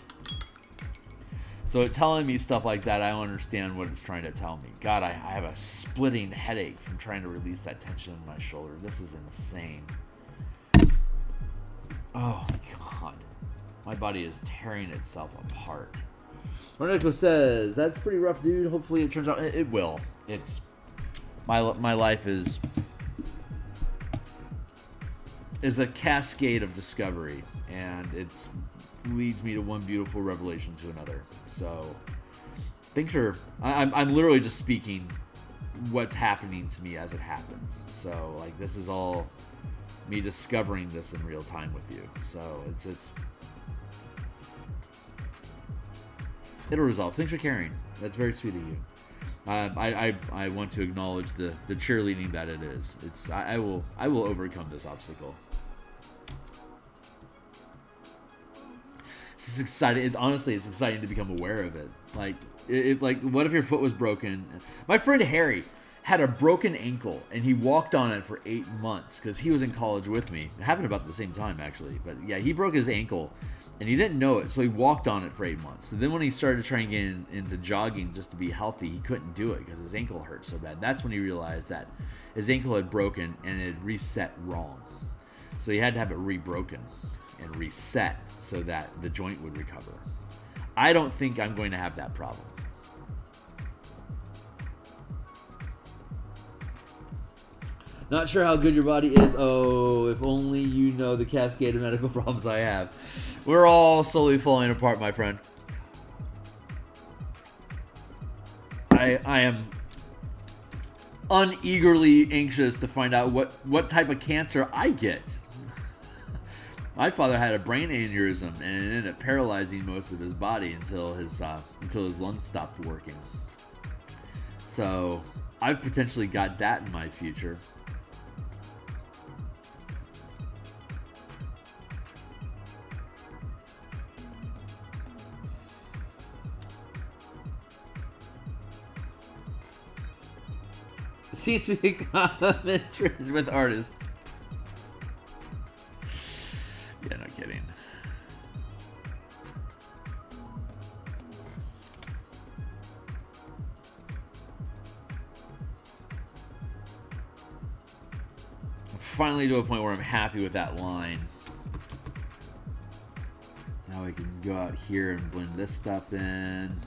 So telling me stuff like that, I don't understand what it's trying to tell me. God, I have a splitting headache from trying to release that tension in my shoulder. This is insane. Oh, God. My body is tearing itself apart. Monaco says, that's pretty rough, dude. Hopefully it turns out. It will. It's... My life is a cascade of discovery, and it leads me to one beautiful revelation to another. So, thanks for... I'm literally just speaking what's happening to me as it happens. So, like, this is all me discovering this in real time with you. So, it's it'll resolve. Thanks for caring. That's very sweet of you. I want to acknowledge the cheerleading that it is. I will overcome this obstacle. It's exciting. Honestly, it's exciting to become aware of it. Like what if your foot was broken? My friend Harry had a broken ankle, and he walked on it for 8 months because he was in college with me. It happened about the same time, actually. But yeah, he broke his ankle, and he didn't know it, so he walked on it for 8 months. And then when he started trying to get into jogging just to be healthy, he couldn't do it because his ankle hurt so bad. That's when he realized that his ankle had broken and it had reset wrong. So he had to have it re-broken and reset so that the joint would recover. I don't think I'm going to have that problem. Not sure how good your body is. Oh, if only you know the cascade of medical problems I have. We're all slowly falling apart, my friend. I am uneagerly anxious to find out what type of cancer I get. My father had a brain aneurysm, and it ended up paralyzing most of his body until his lungs stopped working. So I've potentially got that in my future. C-suite commentary with artists. Yeah, no kidding. I'm finally to a point where I'm happy with that line. Now we can go out here and blend this stuff in.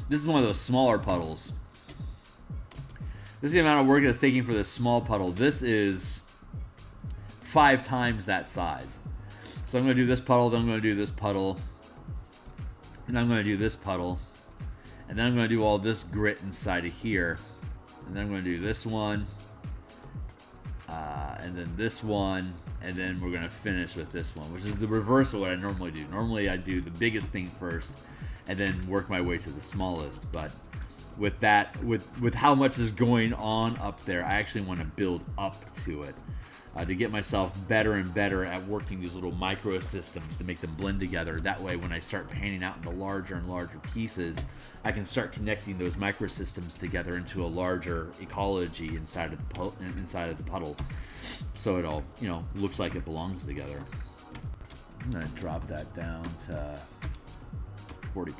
This is one of those smaller puddles. This is the amount of work that's taking for this small puddle. This is 5 times that size. So I'm going to do this puddle, then I'm going to do this puddle, and I'm going to do this puddle, and then I'm going to do all this grit inside of here, and then I'm going to do this one, and then this one, and then we're going to finish with this one, which is the reverse of what I normally do. Normally I do the biggest thing first, and then work my way to the smallest. But with that, with how much is going on up there, I actually want to build up to it to get myself better and better at working these little micro systems to make them blend together. That way, when I start painting out into larger and larger pieces, I can start connecting those micro systems together into a larger ecology inside of the puddle. So it all, looks like it belongs together. I'm gonna drop that down to 40%.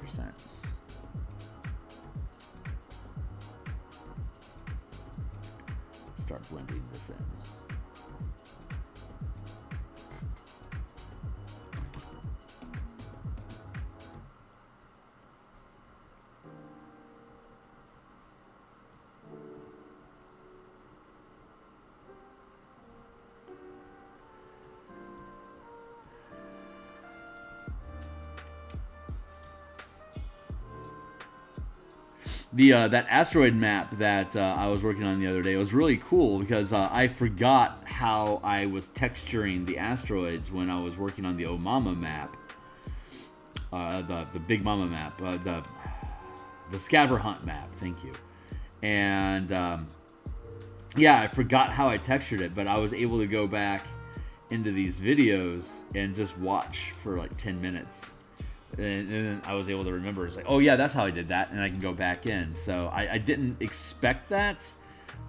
Start blending this in. The that asteroid map that I was working on the other day was really cool because I forgot how I was texturing the asteroids when I was working on the Omama map, the Big Mama map, the scavenger hunt map. Thank you. And yeah, I forgot how I textured it, but I was able to go back into these videos and just watch for like 10 minutes. And then I was able to remember, it's like, oh yeah, that's how I did that, and I can go back in. So I didn't expect that,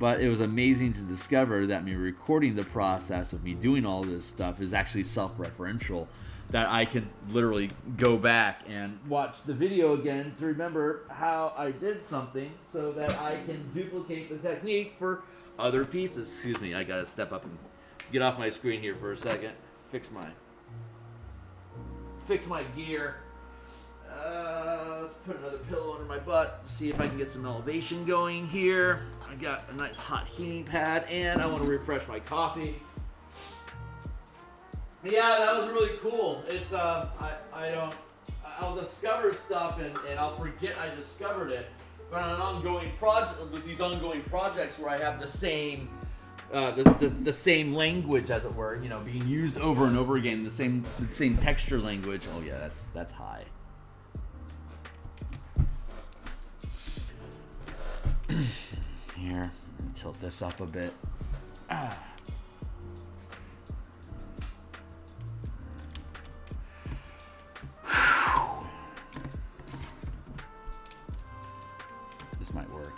but it was amazing to discover that me recording the process of me doing all this stuff is actually self-referential, that I can literally go back and watch the video again to remember how I did something so that I can duplicate the technique for other pieces. Excuse me, I gotta step up and get off my screen here for a second. Fix my gear. Let's put another pillow under my butt, see if I can get some elevation going here. I got a nice hot heating pad, and I want to refresh my coffee. Yeah, that was really cool. It's I'll discover stuff and I'll forget I discovered it. But on an ongoing project, with these ongoing projects where I have the same the same language, as it were, you know, being used over and over again, the same texture language. Oh yeah, that's high. Here, tilt this up a bit. This might work.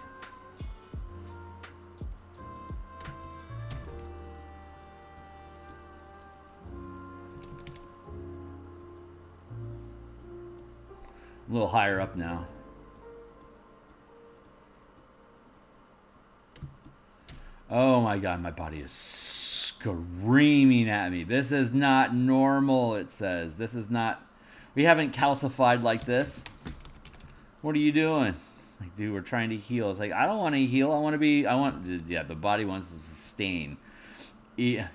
A little higher up now. Oh my God, my body is screaming at me. This is not normal, it says. This is not, we haven't calcified like this. What are you doing? Like, dude, we're trying to heal. It's like, I don't want to heal. Yeah, the body wants to sustain. Yeah.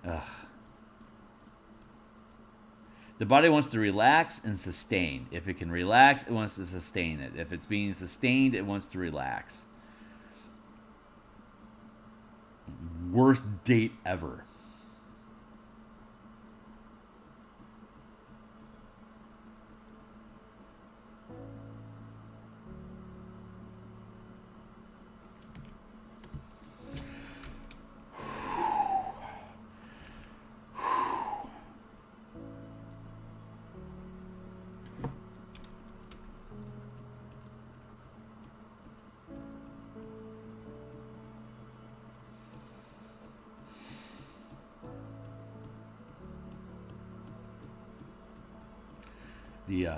Ugh. The body wants to relax and sustain. If it can relax, it wants to sustain it. If it's being sustained, it wants to relax. Worst date ever.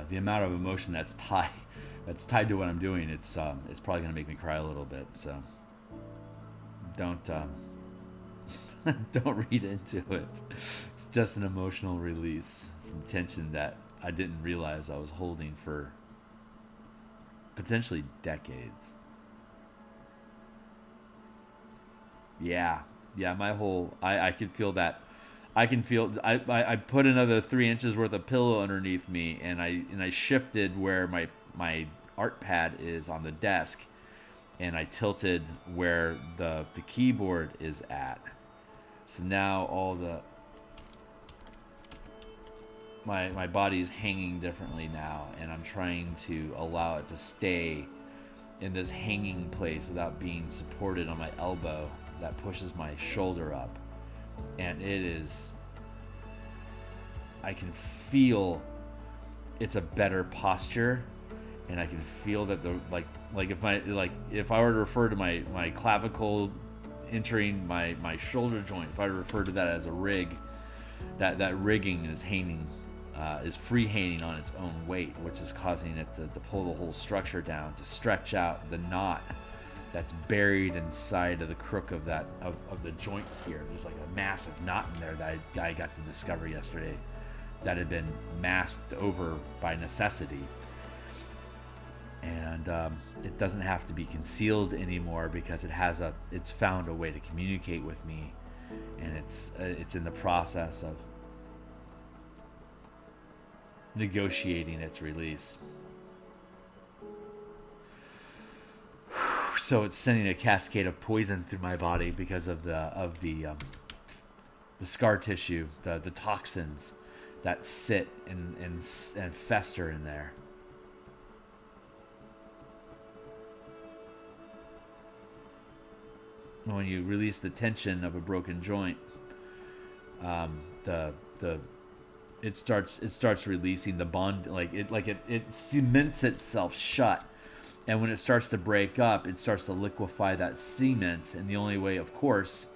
The amount of emotion that's tied to what I'm doing, it's probably gonna make me cry a little bit. So don't don't read into it. It's just an emotional release from tension that I didn't realize I was holding for potentially decades. Yeah, my whole I can feel that. I put another 3 inches worth of pillow underneath me, and I shifted where my art pad is on the desk, and I tilted where the keyboard is at. So now all my body's hanging differently now, and I'm trying to allow it to stay in this hanging place without being supported on my elbow that pushes my shoulder up. And I can feel it's a better posture, and I can feel that if I were to refer to my clavicle entering my shoulder joint, if I refer to that as a rig, that rigging is free hanging on its own weight, which is causing it to pull the whole structure down, to stretch out the knot that's buried inside of the crook of the joint here. There's like a massive knot in there that I got to discover yesterday that had been masked over by necessity. And it doesn't have to be concealed anymore because it's found a way to communicate with me, and it's in the process of negotiating its release. So it's sending a cascade of poison through my body because of the scar tissue, the toxins that sit and fester in there. When you release the tension of a broken joint, it starts releasing the bond, it cements itself shut, and when it starts to break up, it starts to liquefy that cement, and the only way, of course,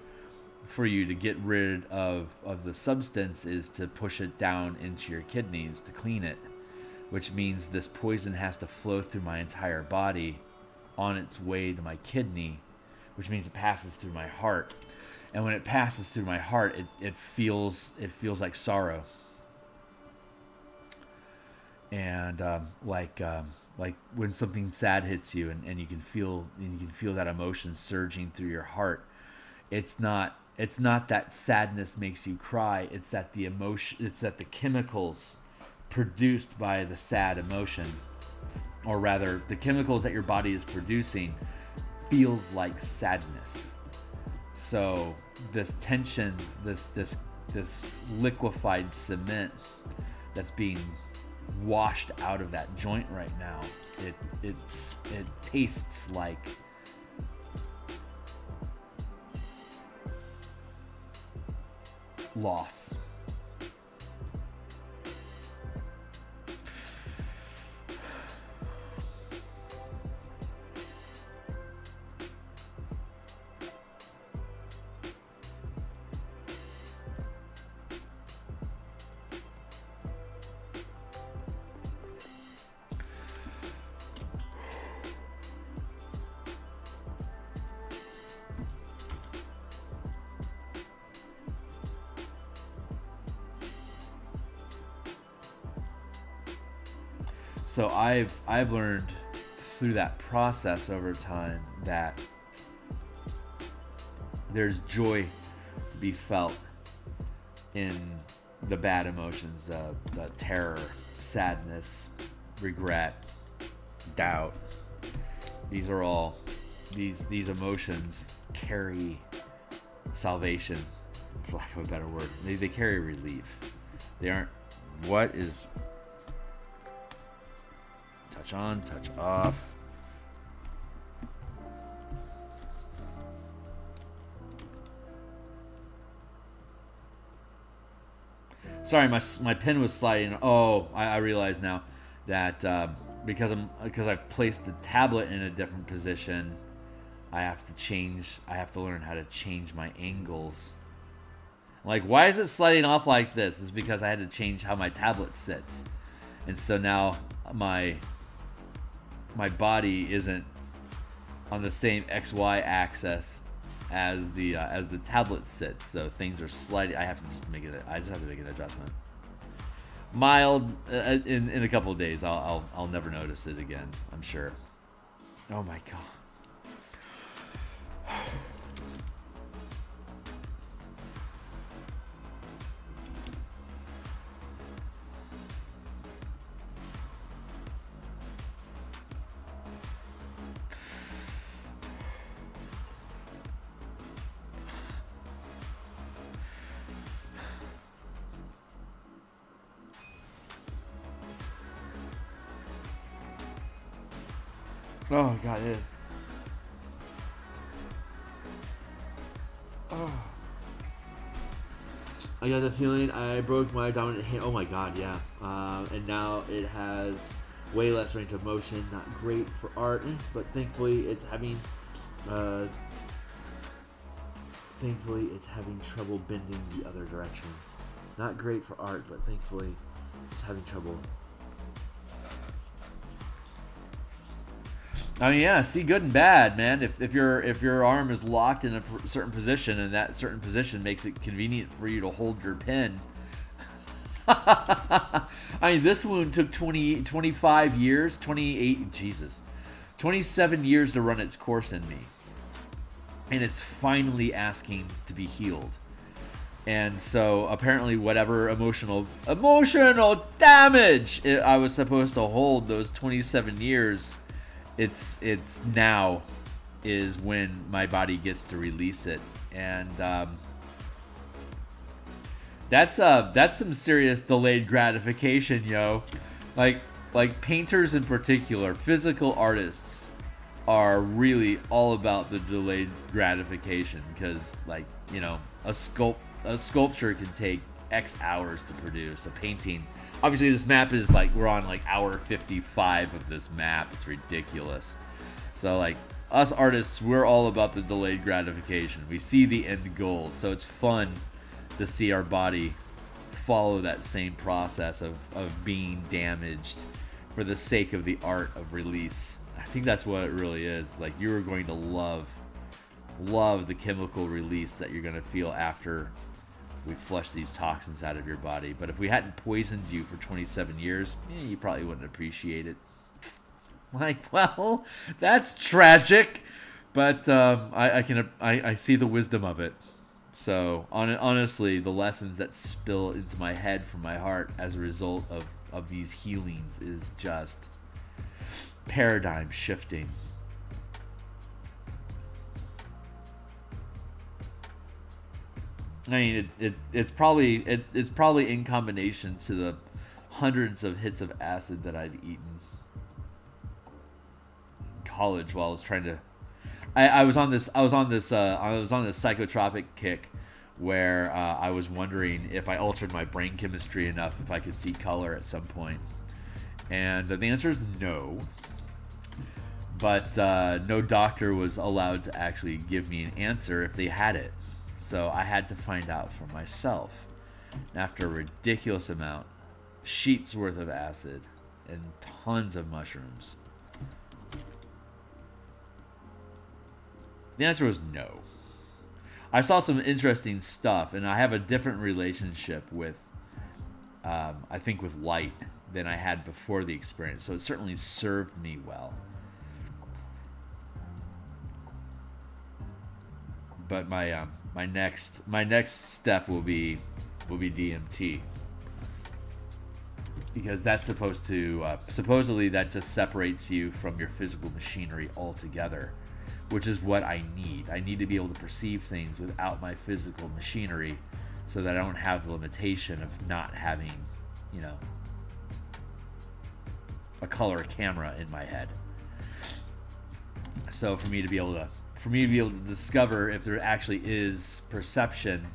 for you to get rid of the substance is to push it down into your kidneys to clean it, which means this poison has to flow through my entire body on its way to my kidney, which means it passes through my heart. And when it passes through my heart, it feels like sorrow, and like when something sad hits you, and you can feel that emotion surging through your heart. It's not that sadness makes you cry. It's that the chemicals produced by the sad emotion, or rather, the chemicals that your body is producing, feels like sadness. So this tension, this liquefied cement that's being washed out of that joint right now, it tastes like loss. So I've learned through that process over time that there's joy to be felt in the bad emotions, the terror, sadness, regret, doubt. These are all these emotions carry salvation, for lack of a better word. They carry relief. They aren't what is touch on, touch off. Sorry, my pen was sliding. Oh, I realize now that because I've placed the tablet in a different position, I have to learn how to change my angles. Like, why is it sliding off like this? It's because I had to change how my tablet sits, and so now my body isn't on the same XY axis as the tablet sits, so things are sliding. I just have to make an adjustment. Mild in a couple of days. I'll never notice it again, I'm sure. Oh my god. Oh god, it is. Oh. I got the feeling I broke my dominant hand. Oh my god, yeah. And now it has way less range of motion. Not great for art, but thankfully it's having trouble bending the other direction. Not great for art, but thankfully it's having trouble. I mean, yeah, see good and bad, man. If your arm is locked in a certain position and that certain position makes it convenient for you to hold your pen. I mean, this wound took 25 years, 27 years to run its course in me. And it's finally asking to be healed. And so apparently whatever emotional damage I was supposed to hold those 27 years, it's now is when my body gets to release it. And that's some serious delayed gratification, yo. Like painters in particular, physical artists are really all about the delayed gratification, because, like, you know, a sculpture can take X hours to produce. A painting, obviously, this map is like, we're on like hour 55 of this map. It's ridiculous. So, like, us artists, we're all about the delayed gratification. We see the end goal, so it's fun to see our body follow that same process of being damaged for the sake of the art of release. I think that's what it really is. Like, you're going to love the chemical release that you're going to feel after we flush these toxins out of your body. But if we hadn't poisoned you for 27 years, you probably wouldn't appreciate it. Like, well, that's tragic, but I see the wisdom of it. So honestly, the lessons that spill into my head from my heart as a result of these healings is just paradigm shifting. I mean, it's probably in combination to the hundreds of hits of acid that I've eaten in college while I was trying to. I was on this psychotropic kick where I was wondering if I altered my brain chemistry enough if I could see color at some point, and the answer is no. But no doctor was allowed to actually give me an answer if they had it. So I had to find out for myself. After a ridiculous amount, sheets worth of acid, and tons of mushrooms, the answer was no. I saw some interesting stuff, and I have a different relationship with, I think, with light than I had before the experience. So it certainly served me well. But my next step will be DMT, because that's supposed to supposedly that just separates you from your physical machinery altogether, which is what I need. I need to be able to perceive things without my physical machinery, so that I don't have the limitation of not having, you know, a color camera in my head. So for me to be able to discover if there actually is perception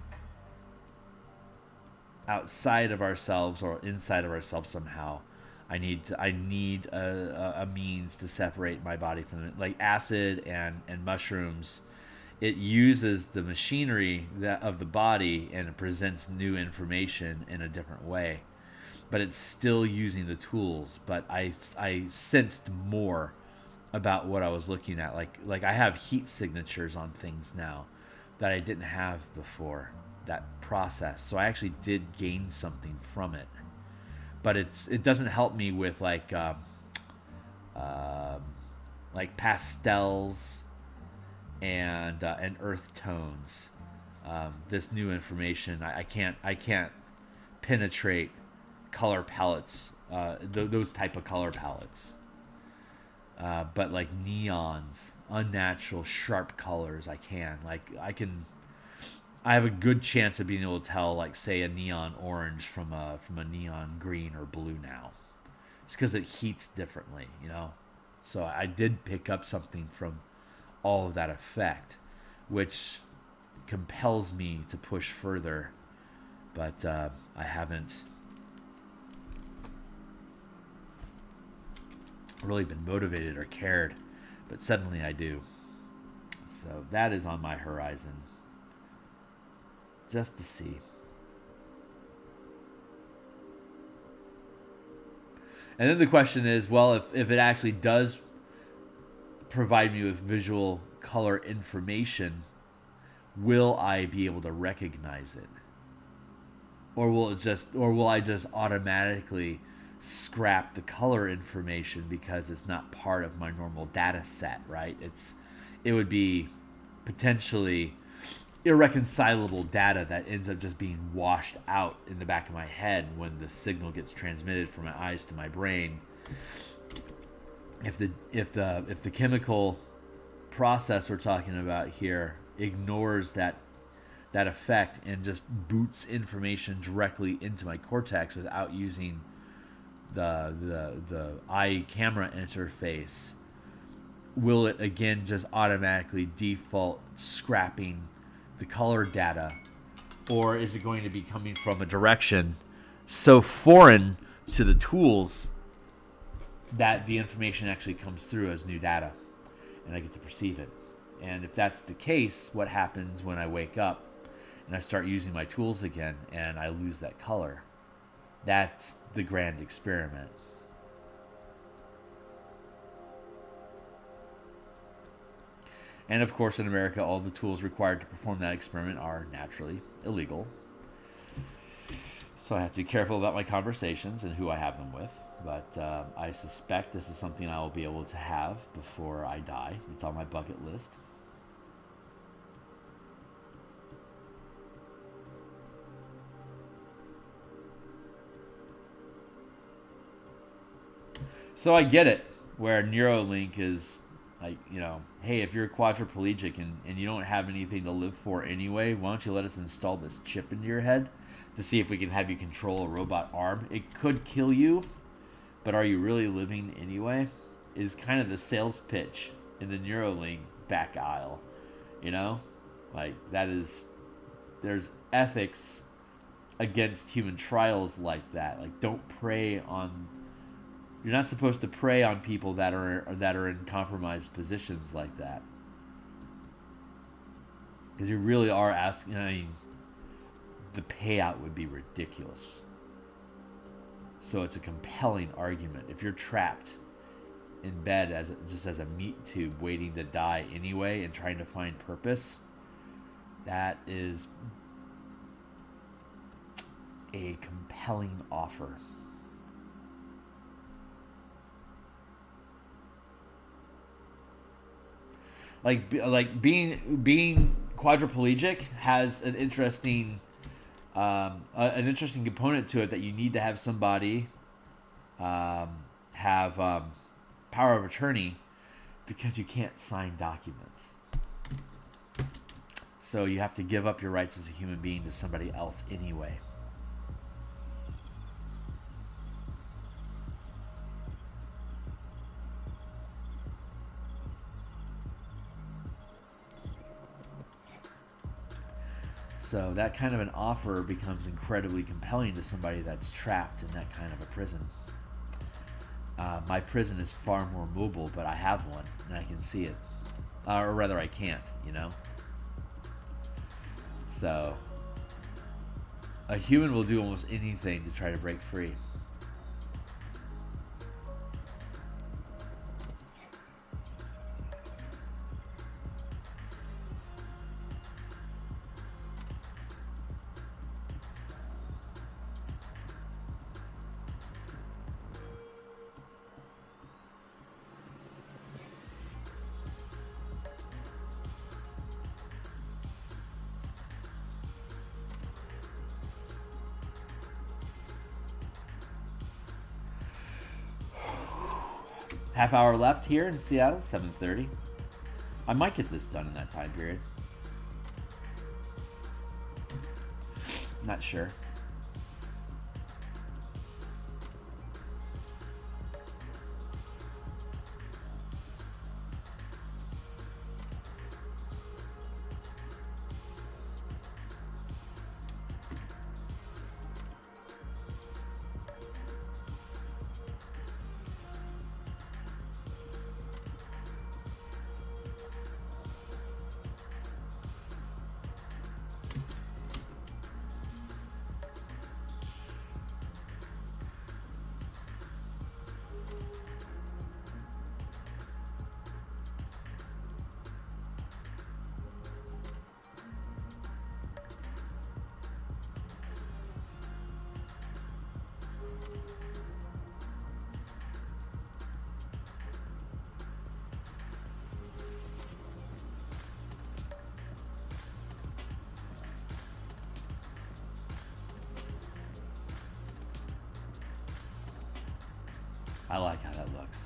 outside of ourselves or inside of ourselves somehow, I need a means to separate my body from it. Like acid and mushrooms, it uses the machinery of the body, and it presents new information in a different way, but it's still using the tools. But I sensed more about what I was looking at. Like I have heat signatures on things now that I didn't have before that process. So I actually did gain something from it. But it doesn't help me with like pastels and earth tones. This new information, I can't penetrate color palettes, those type of color palettes. But like neons, unnatural, sharp colors, I can. I have a good chance of being able to tell, like, say, a neon orange from a neon green or blue now. It's because it heats differently, you know? So I did pick up something from all of that effect, which compels me to push further. But I haven't really been motivated or cared, but suddenly I do. So that is on my horizon, just to see. And then the question is, well, if it actually does provide me with visual color information, will I be able to recognize it? Or will I just automatically scrap the color information because it's not part of my normal data set, right? It would be potentially irreconcilable data that ends up just being washed out in the back of my head when the signal gets transmitted from my eyes to my brain. If the chemical process we're talking about here ignores that effect and just boots information directly into my cortex without using the eye camera interface, will it again just automatically default scrapping the color data, or is it going to be coming from a direction so foreign to the tools that the information actually comes through as new data and I get to perceive it? And if that's the case, what happens when I wake up and I start using my tools again and I lose that color? That's the grand experiment. And of course, in America, all the tools required to perform that experiment are naturally illegal. So I have to be careful about my conversations and who I have them with. But I suspect this is something I will be able to have before I die. It's on my bucket list. So I get it, where Neuralink is like, hey, if you're quadriplegic and you don't have anything to live for anyway, why don't you let us install this chip into your head to see if we can have you control a robot arm? It could kill you, but are you really living anyway? Is kind of the sales pitch in the Neuralink back aisle, Like, there's ethics against human trials like that. Like, don't prey on... You're not supposed to prey on people that are in compromised positions like that, because you really are asking. The payout would be ridiculous. So it's a compelling argument. If you're trapped in bed just as a meat tube waiting to die anyway and trying to find purpose, that is a compelling offer. Like being quadriplegic has an interesting component to it, that you need to have somebody have power of attorney, because you can't sign documents. So you have to give up your rights as a human being to somebody else anyway. So that kind of an offer becomes incredibly compelling to somebody that's trapped in that kind of a prison. My prison is far more mobile, but I have one, and I can see it. Or rather, I can't, So, a human will do almost anything to try to break free. Half hour left here in Seattle, 7:30. I might get this done in that time period. Not sure. I like how that looks.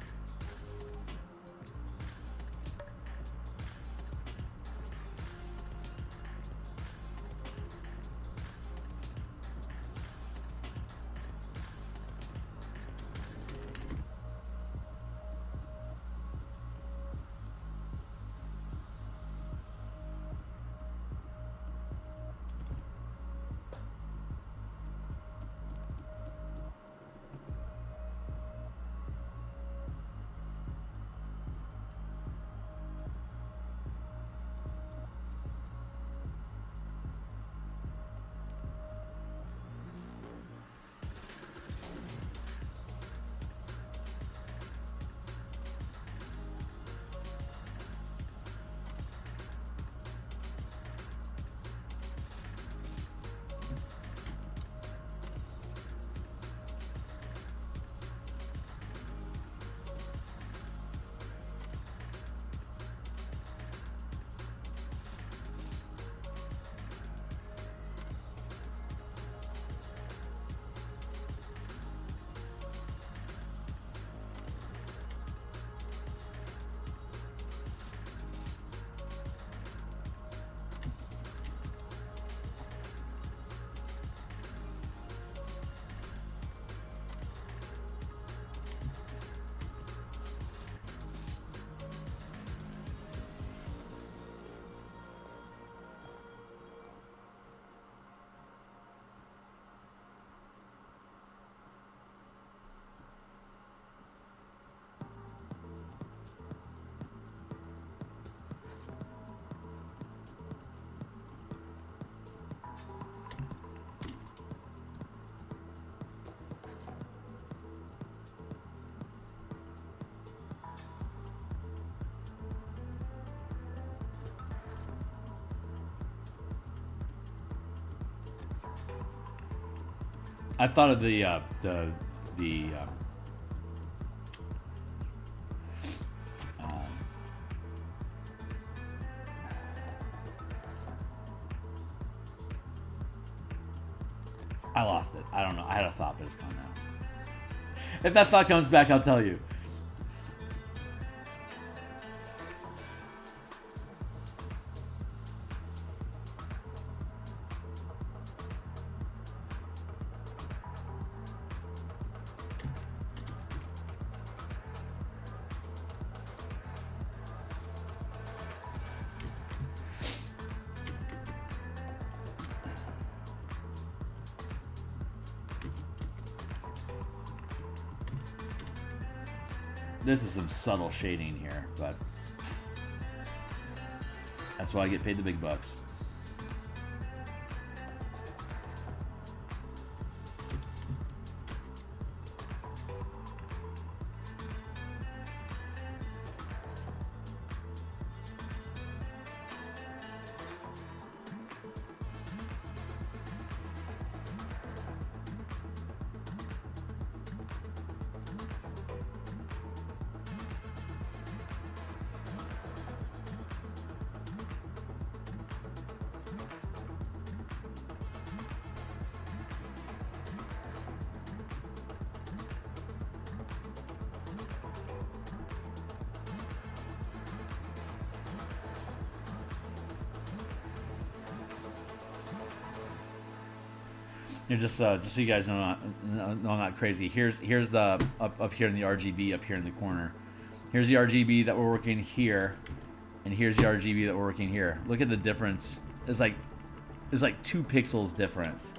I thought of the I lost it. I don't know. I had a thought, but it's gone now. If that thought comes back, I'll tell you. This is some subtle shading here, but that's why I get paid the big bucks. You're just so you guys know, I'm not crazy. Here's the up here in the RGB up here in the corner. Here's the RGB that we're working here, and here's the RGB that we're working here. Look at the difference. It's like 2 pixels difference.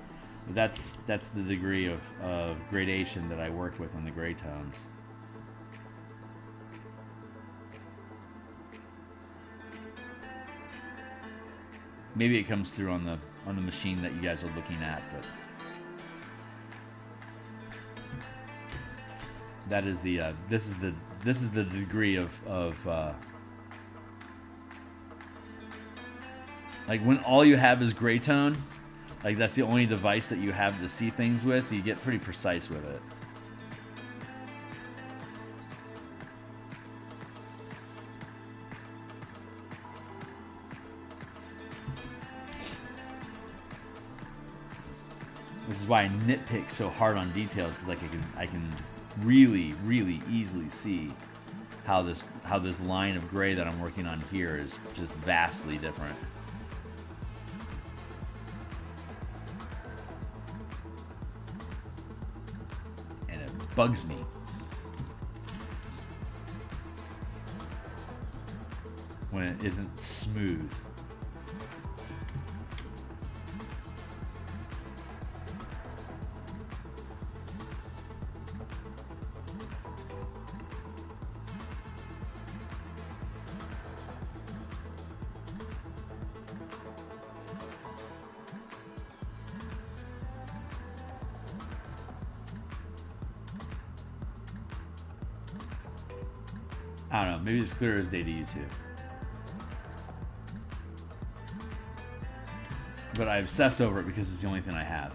That's the degree of gradation that I worked with on the gray tones. Maybe it comes through on the machine that you guys are looking at, but that is the this is the degree of like when all you have is gray tone, like that's the only device that you have to see things with, you get pretty precise with it. This is why I nitpick so hard on details, because like I can really easily see how this line of gray that I'm working on here is just vastly different. And it bugs me. When it isn't smooth. I don't know, maybe it's clear as day to you too. But I obsess over it because it's the only thing I have.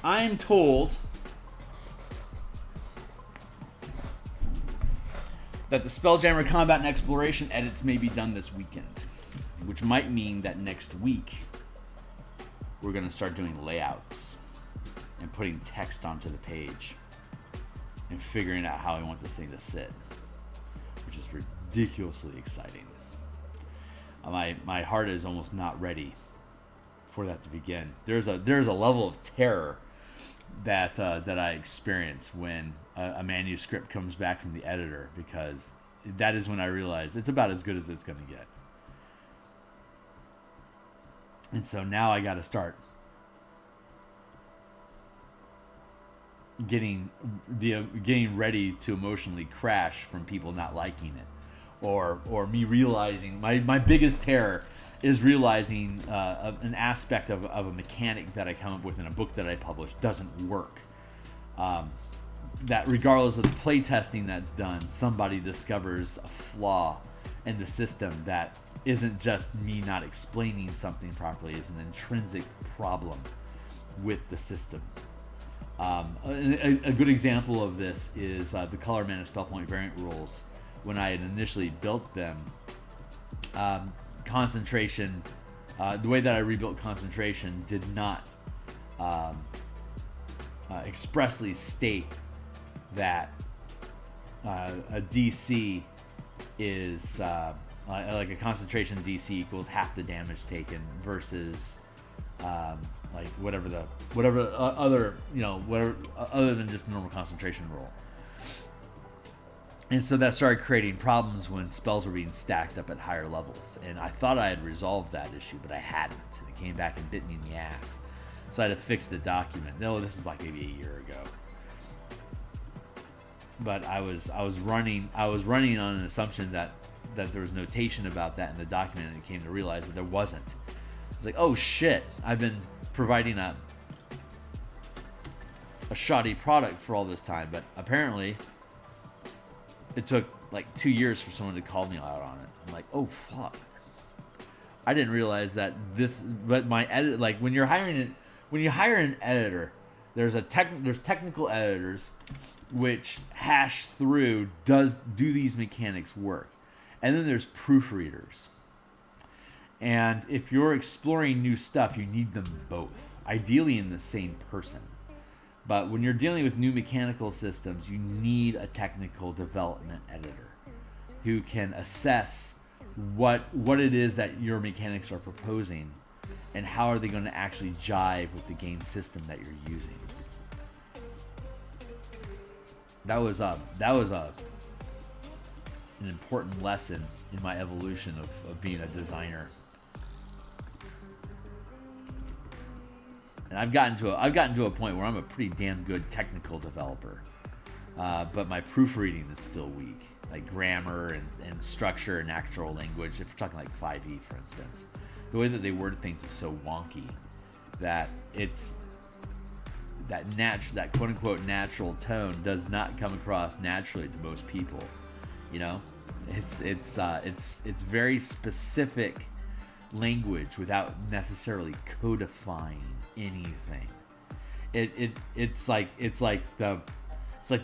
I'm told that the Spelljammer Combat and Exploration edits may be done this weekend, which might mean that next week we're going to start doing layouts and putting text onto the page and figuring out how I want this thing to sit, which is ridiculously exciting. My heart is almost not ready for that to begin. There's a level of terror that I experience when a manuscript comes back from the editor, because that is when I realize it's about as good as it's going to get. And so now I got to start getting ready to emotionally crash from people not liking it, or me realizing my biggest terror is realizing an aspect of a mechanic that I come up with in a book that I publish doesn't work. That regardless of the play testing that's done, somebody discovers a flaw in the system that isn't just me not explaining something properly, is an intrinsic problem with the system. A good example of this is the Color Mana Spell Point variant rules. When I had initially built them, concentration, the way that I rebuilt concentration did not expressly state that a DC is like a concentration DC equals half the damage taken versus like whatever other other than just normal concentration roll. And so that started creating problems when spells were being stacked up at higher levels. And I thought I had resolved that issue, but I hadn't. And it came back and bit me in the ass. So I had to fix the document. No, this is like maybe a year ago. But I was running on an assumption that there was notation about that in the document, and it came to realize that there wasn't. It's like, oh shit, I've been providing a shoddy product for all this time, but apparently it took like 2 years for someone to call me out on it. I'm like, oh fuck. I didn't realize that but my edit, like when you hire an editor, there's technical editors which hash through, do these mechanics work? And then there's proofreaders. And if you're exploring new stuff, you need them both, ideally in the same person. But when you're dealing with new mechanical systems, you need a technical development editor who can assess what it is that your mechanics are proposing and how are they going to actually jive with the game system that you're using. That was an important lesson in my evolution of being a designer. And I've gotten to a point where I'm a pretty damn good technical developer, but my proofreading is still weak. Like grammar and structure and natural language. If we're talking like 5e, for instance, the way that they word things is so wonky that that quote unquote natural tone does not come across naturally to most people. You know, it's very specific language without necessarily codifying anything. It's like the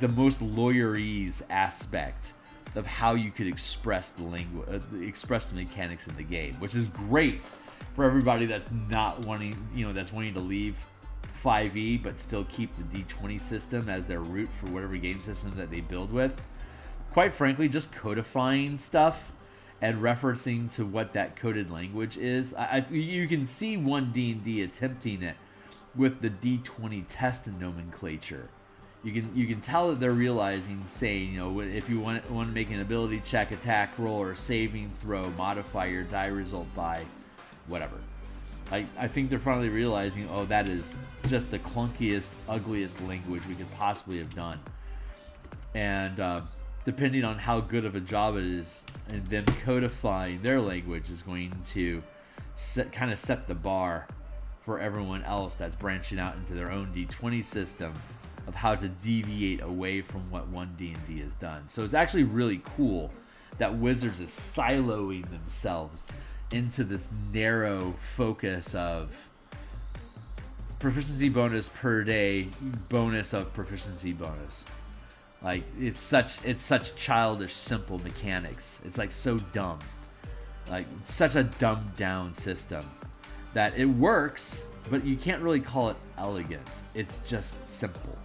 most lawyerese aspect of how you could express the language, express the mechanics in the game, which is great for everybody that's wanting to leave 5e but still keep the D20 system as their root for whatever game system that they build with. Quite frankly, just codifying stuff and referencing to what that coded language is. You can see one D&D attempting it with the D20 test nomenclature. You can tell that they're realizing, say, if you want to make an ability check, attack roll, or saving throw, modify your die result by whatever. I think they're finally realizing, oh, that is just the clunkiest, ugliest language we could possibly have done. And depending on how good of a job it is, and them codifying their language is going to set the bar for everyone else that's branching out into their own D20 system of how to deviate away from what one D&D has done. So it's actually really cool that Wizards is siloing themselves into this narrow focus of proficiency bonus per day, bonus of proficiency bonus. Like, it's such childish, simple mechanics. It's like so dumb. Like, it's such a dumbed down system that it works, but you can't really call it elegant. It's just simple.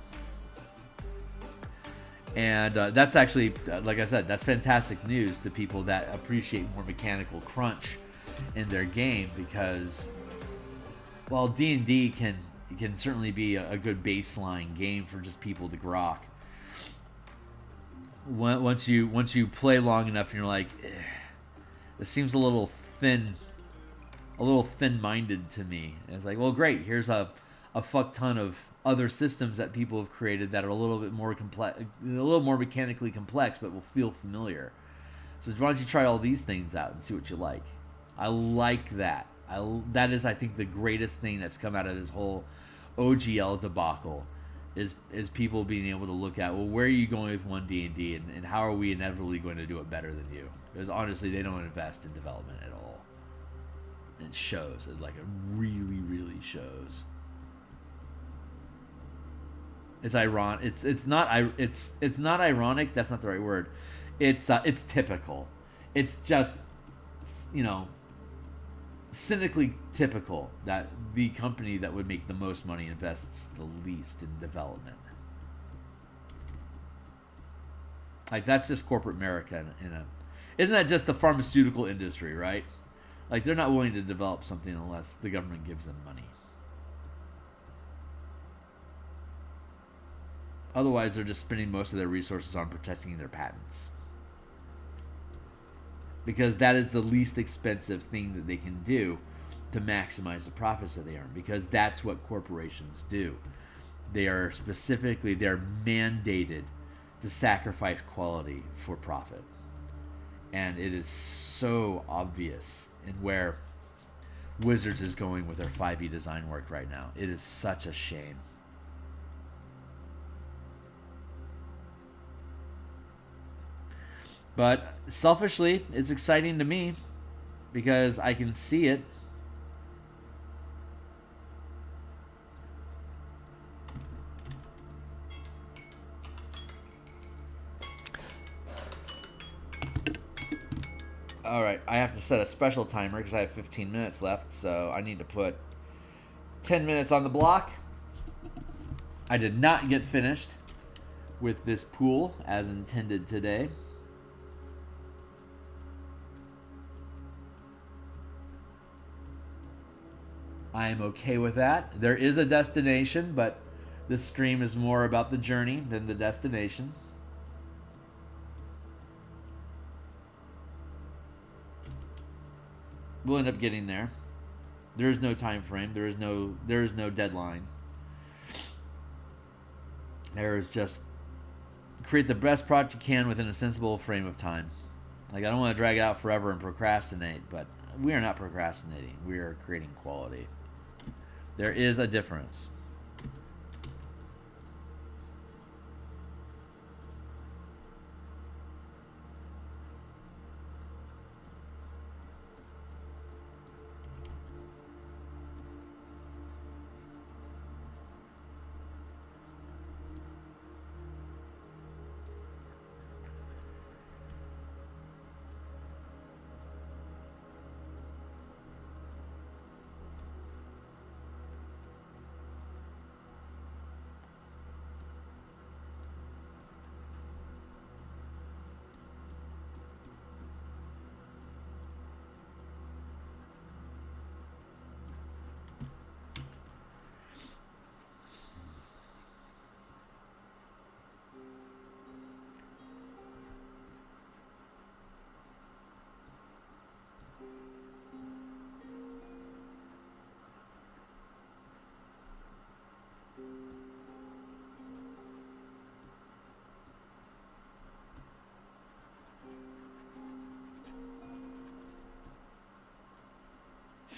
And that's actually, like I said, that's fantastic news to people that appreciate more mechanical crunch in their game, because while D&D can certainly be a good baseline game for just people to grok, once you play long enough and you're like, this seems a little thin-minded to me. And it's like, well, great, here's a fuck ton of other systems that people have created that are a little bit more complex, a little more mechanically complex, but will feel familiar. So why don't you try all these things out and see what you like? I like that. That is, I think, the greatest thing that's come out of this whole OGL debacle is people being able to look at, well, where are you going with one D&D, and how are we inevitably going to do it better than you? Because honestly, they don't invest in development at all. It shows. It really, really shows. It's ironic. It's not ironic. That's not the right word. It's typical. It's just, cynically typical that the company that would make the most money invests the least in development. Like, that's just corporate America isn't that just the pharmaceutical industry, right? Like, they're not willing to develop something unless the government gives them money. Otherwise, they're just spending most of their resources on protecting their patents. Because that is the least expensive thing that they can do to maximize the profits that they earn. Because that's what corporations do. They're mandated to sacrifice quality for profit. And it is so obvious in where Wizards is going with their 5e design work right now. It is such a shame. But selfishly, it's exciting to me because I can see it. Alright, I have to set a special timer because I have 15 minutes left, so I need to put 10 minutes on the block. I did not get finished with this pool as intended today. I am okay with that. There is a destination, but this stream is more about the journey than the destination. We'll end up getting there. There is no time frame. There is no deadline. There is just create the best product you can within a sensible frame of time. Like, I don't want to drag it out forever and procrastinate, but we are not procrastinating. We are creating quality. There is a difference.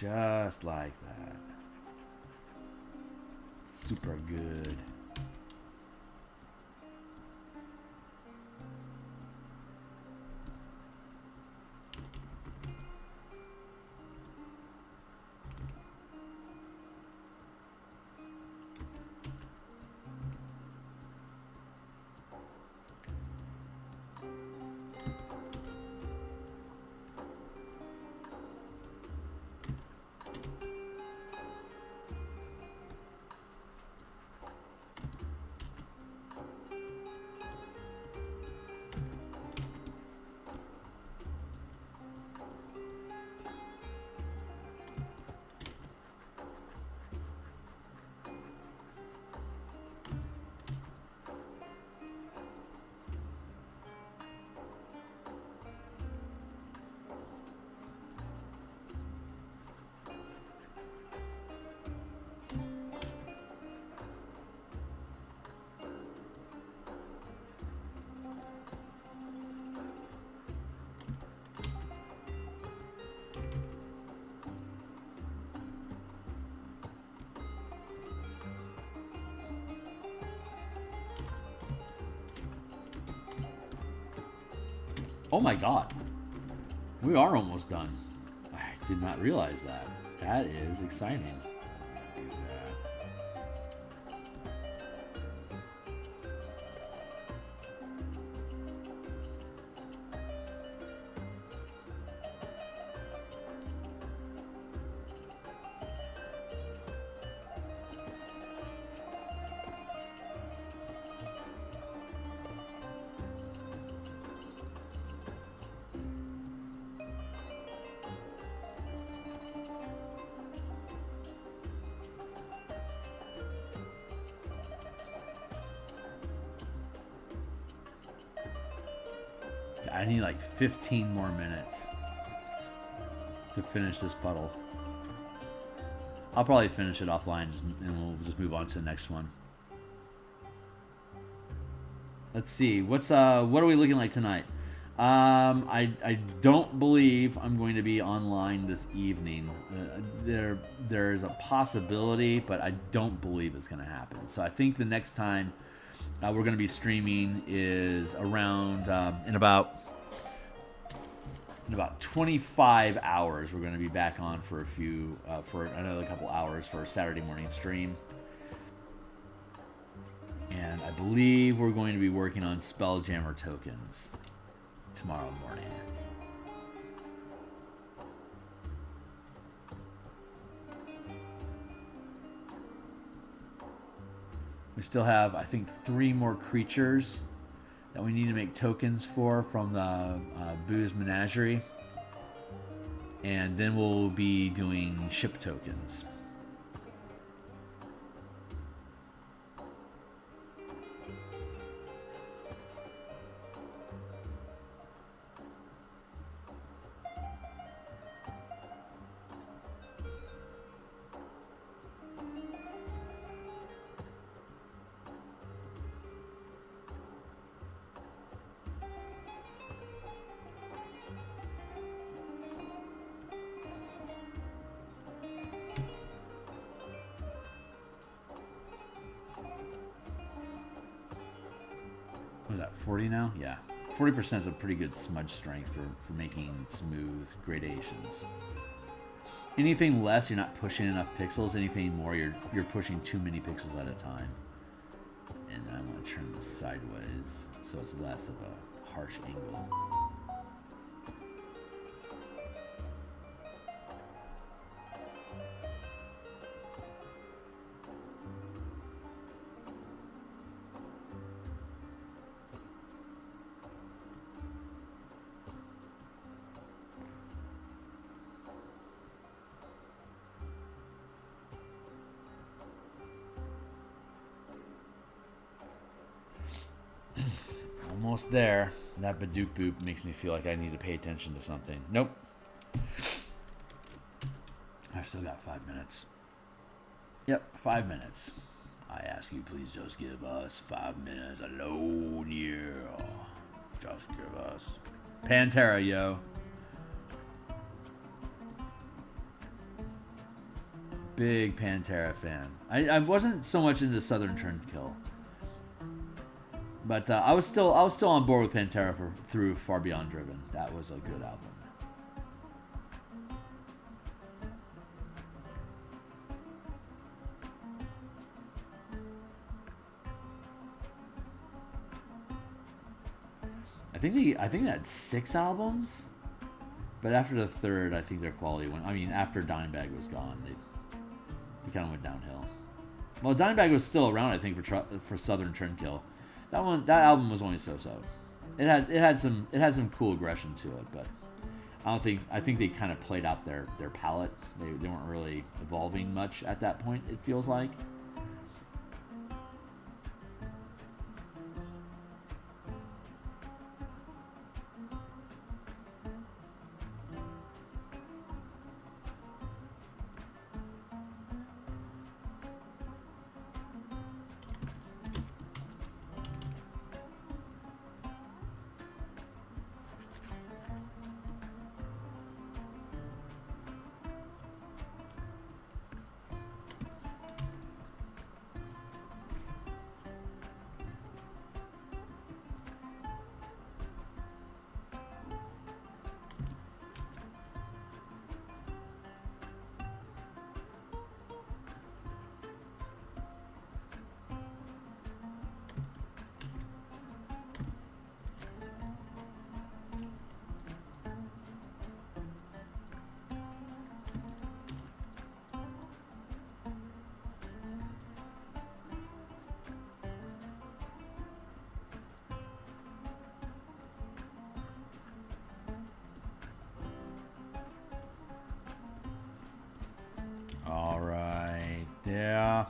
Just like that. Super good. Oh my god. We are almost done. I did not realize that. That is exciting. Do that. I need like 15 more minutes to finish this puddle. I'll probably finish it offline and we'll just move on to the next one. Let's see. What are we looking like tonight? I don't believe I'm going to be online this evening. There's a possibility, but I don't believe it's going to happen. So I think the next time we're going to be streaming is around in about 25 hours. We're going to be back on for for another couple hours for a Saturday morning stream. And I believe we're going to be working on Spelljammer tokens tomorrow morning. We still have, I think, 3 more creatures that we need to make tokens for from the Boo's Menagerie. And then we'll be doing ship tokens. What is that, 40 now? Yeah. 40% is a pretty good smudge strength for making smooth gradations. Anything less, you're not pushing enough pixels. Anything more, you're pushing too many pixels at a time. And then I'm going to turn this sideways so it's less of a harsh angle. Almost there. That Badoop Boop makes me feel like I need to pay attention to something. Nope. I've still got 5 minutes. Yep, 5 minutes. I ask you, please just give us 5 minutes alone, yeah. Just give us. Pantera, yo. Big Pantera fan. I wasn't so much into Southern Turnkill. But I was still on board with Pantera through Far Beyond Driven. That was a good album. I think they had 6 albums, but after the third, I think their quality went. I mean, after Dimebag was gone, they kind of went downhill. Well, Dimebag was still around, I think, for Southern Turnkill. That album was only so-so. It had some cool aggression to it, but I think they kind of played out their palette. They weren't really evolving much at that point, it feels like. All right, yeah.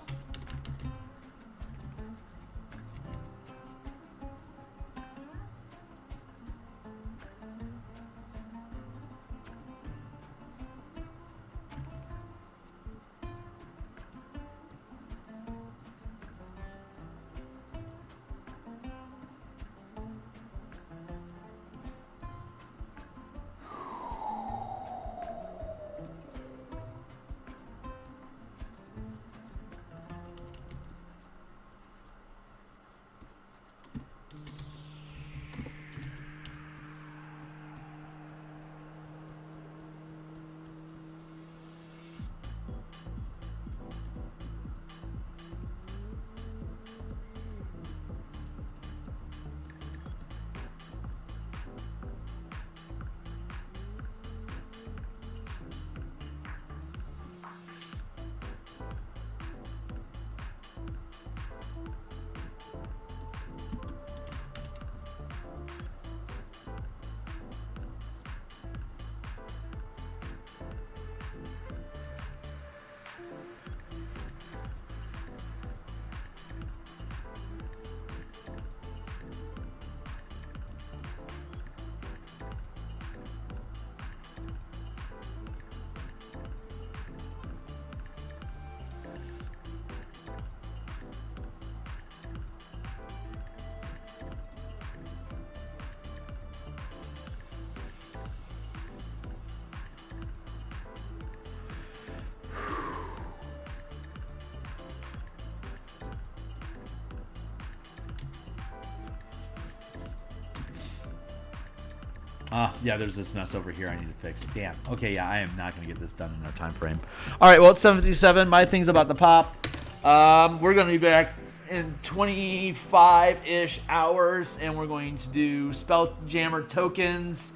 Yeah, there's this mess over here I need to fix. Damn. Okay, yeah, I am not going to get this done in our time frame. All right, well, it's 7:57. My thing's about to pop. We're going to be back in 25-ish hours, and we're going to do Spelljammer tokens.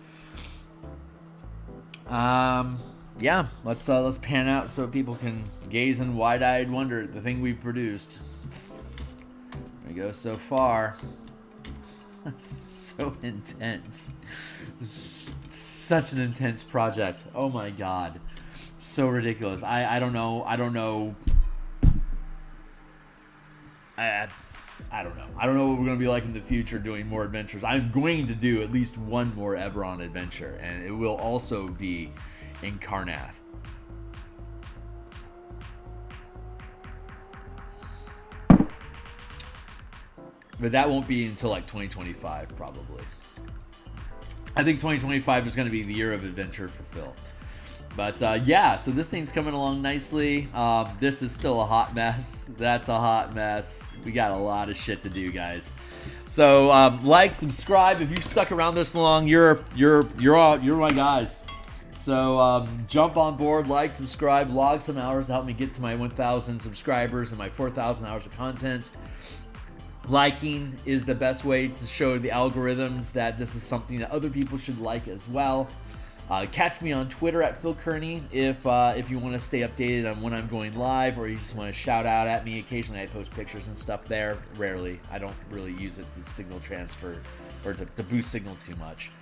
Yeah, let's pan out so people can gaze in wide-eyed wonder at the thing we've produced. There we go so far. So intense. Such an intense project. Oh my god. So ridiculous. I don't know. I don't know what we're going to be like in the future doing more adventures. I'm going to do at least one more Eberron adventure, and it will also be in Karnath. But that won't be until like 2025 probably. I think 2025 is going to be the year of adventure for Phil. But yeah, so this thing's coming along nicely. This is still a hot mess. That's a hot mess. We got a lot of shit to do, guys. So like, subscribe. If you've stuck around this long, you're my guys. So jump on board, like, subscribe, log some hours to help me get to my 1,000 subscribers and my 4,000 hours of content. Liking is the best way to show the algorithms that this is something that other people should like as well. Catch me on Twitter at Phil Kearney if you want to stay updated on when I'm going live, or you just want to shout out at me. Occasionally I post pictures and stuff there. Rarely. I don't really use it to signal transfer or to boost signal too much.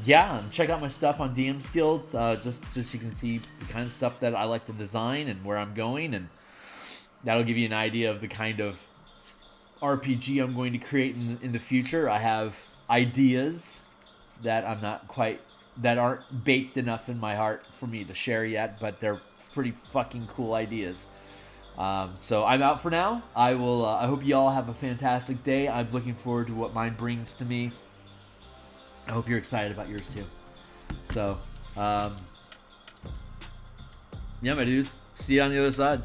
Yeah, check out my stuff on DMsGuild. Just so you can see the kind of stuff that I like to design and where I'm going, and that'll give you an idea of the kind of RPG I'm going to create in the future. I have ideas that that aren't baked enough in my heart for me to share yet, but they're pretty fucking cool ideas. So I'm out for now. I hope you all have a fantastic day. I'm looking forward to what mine brings to me. I hope you're excited about yours too. So, yeah, my dudes. See you on the other side.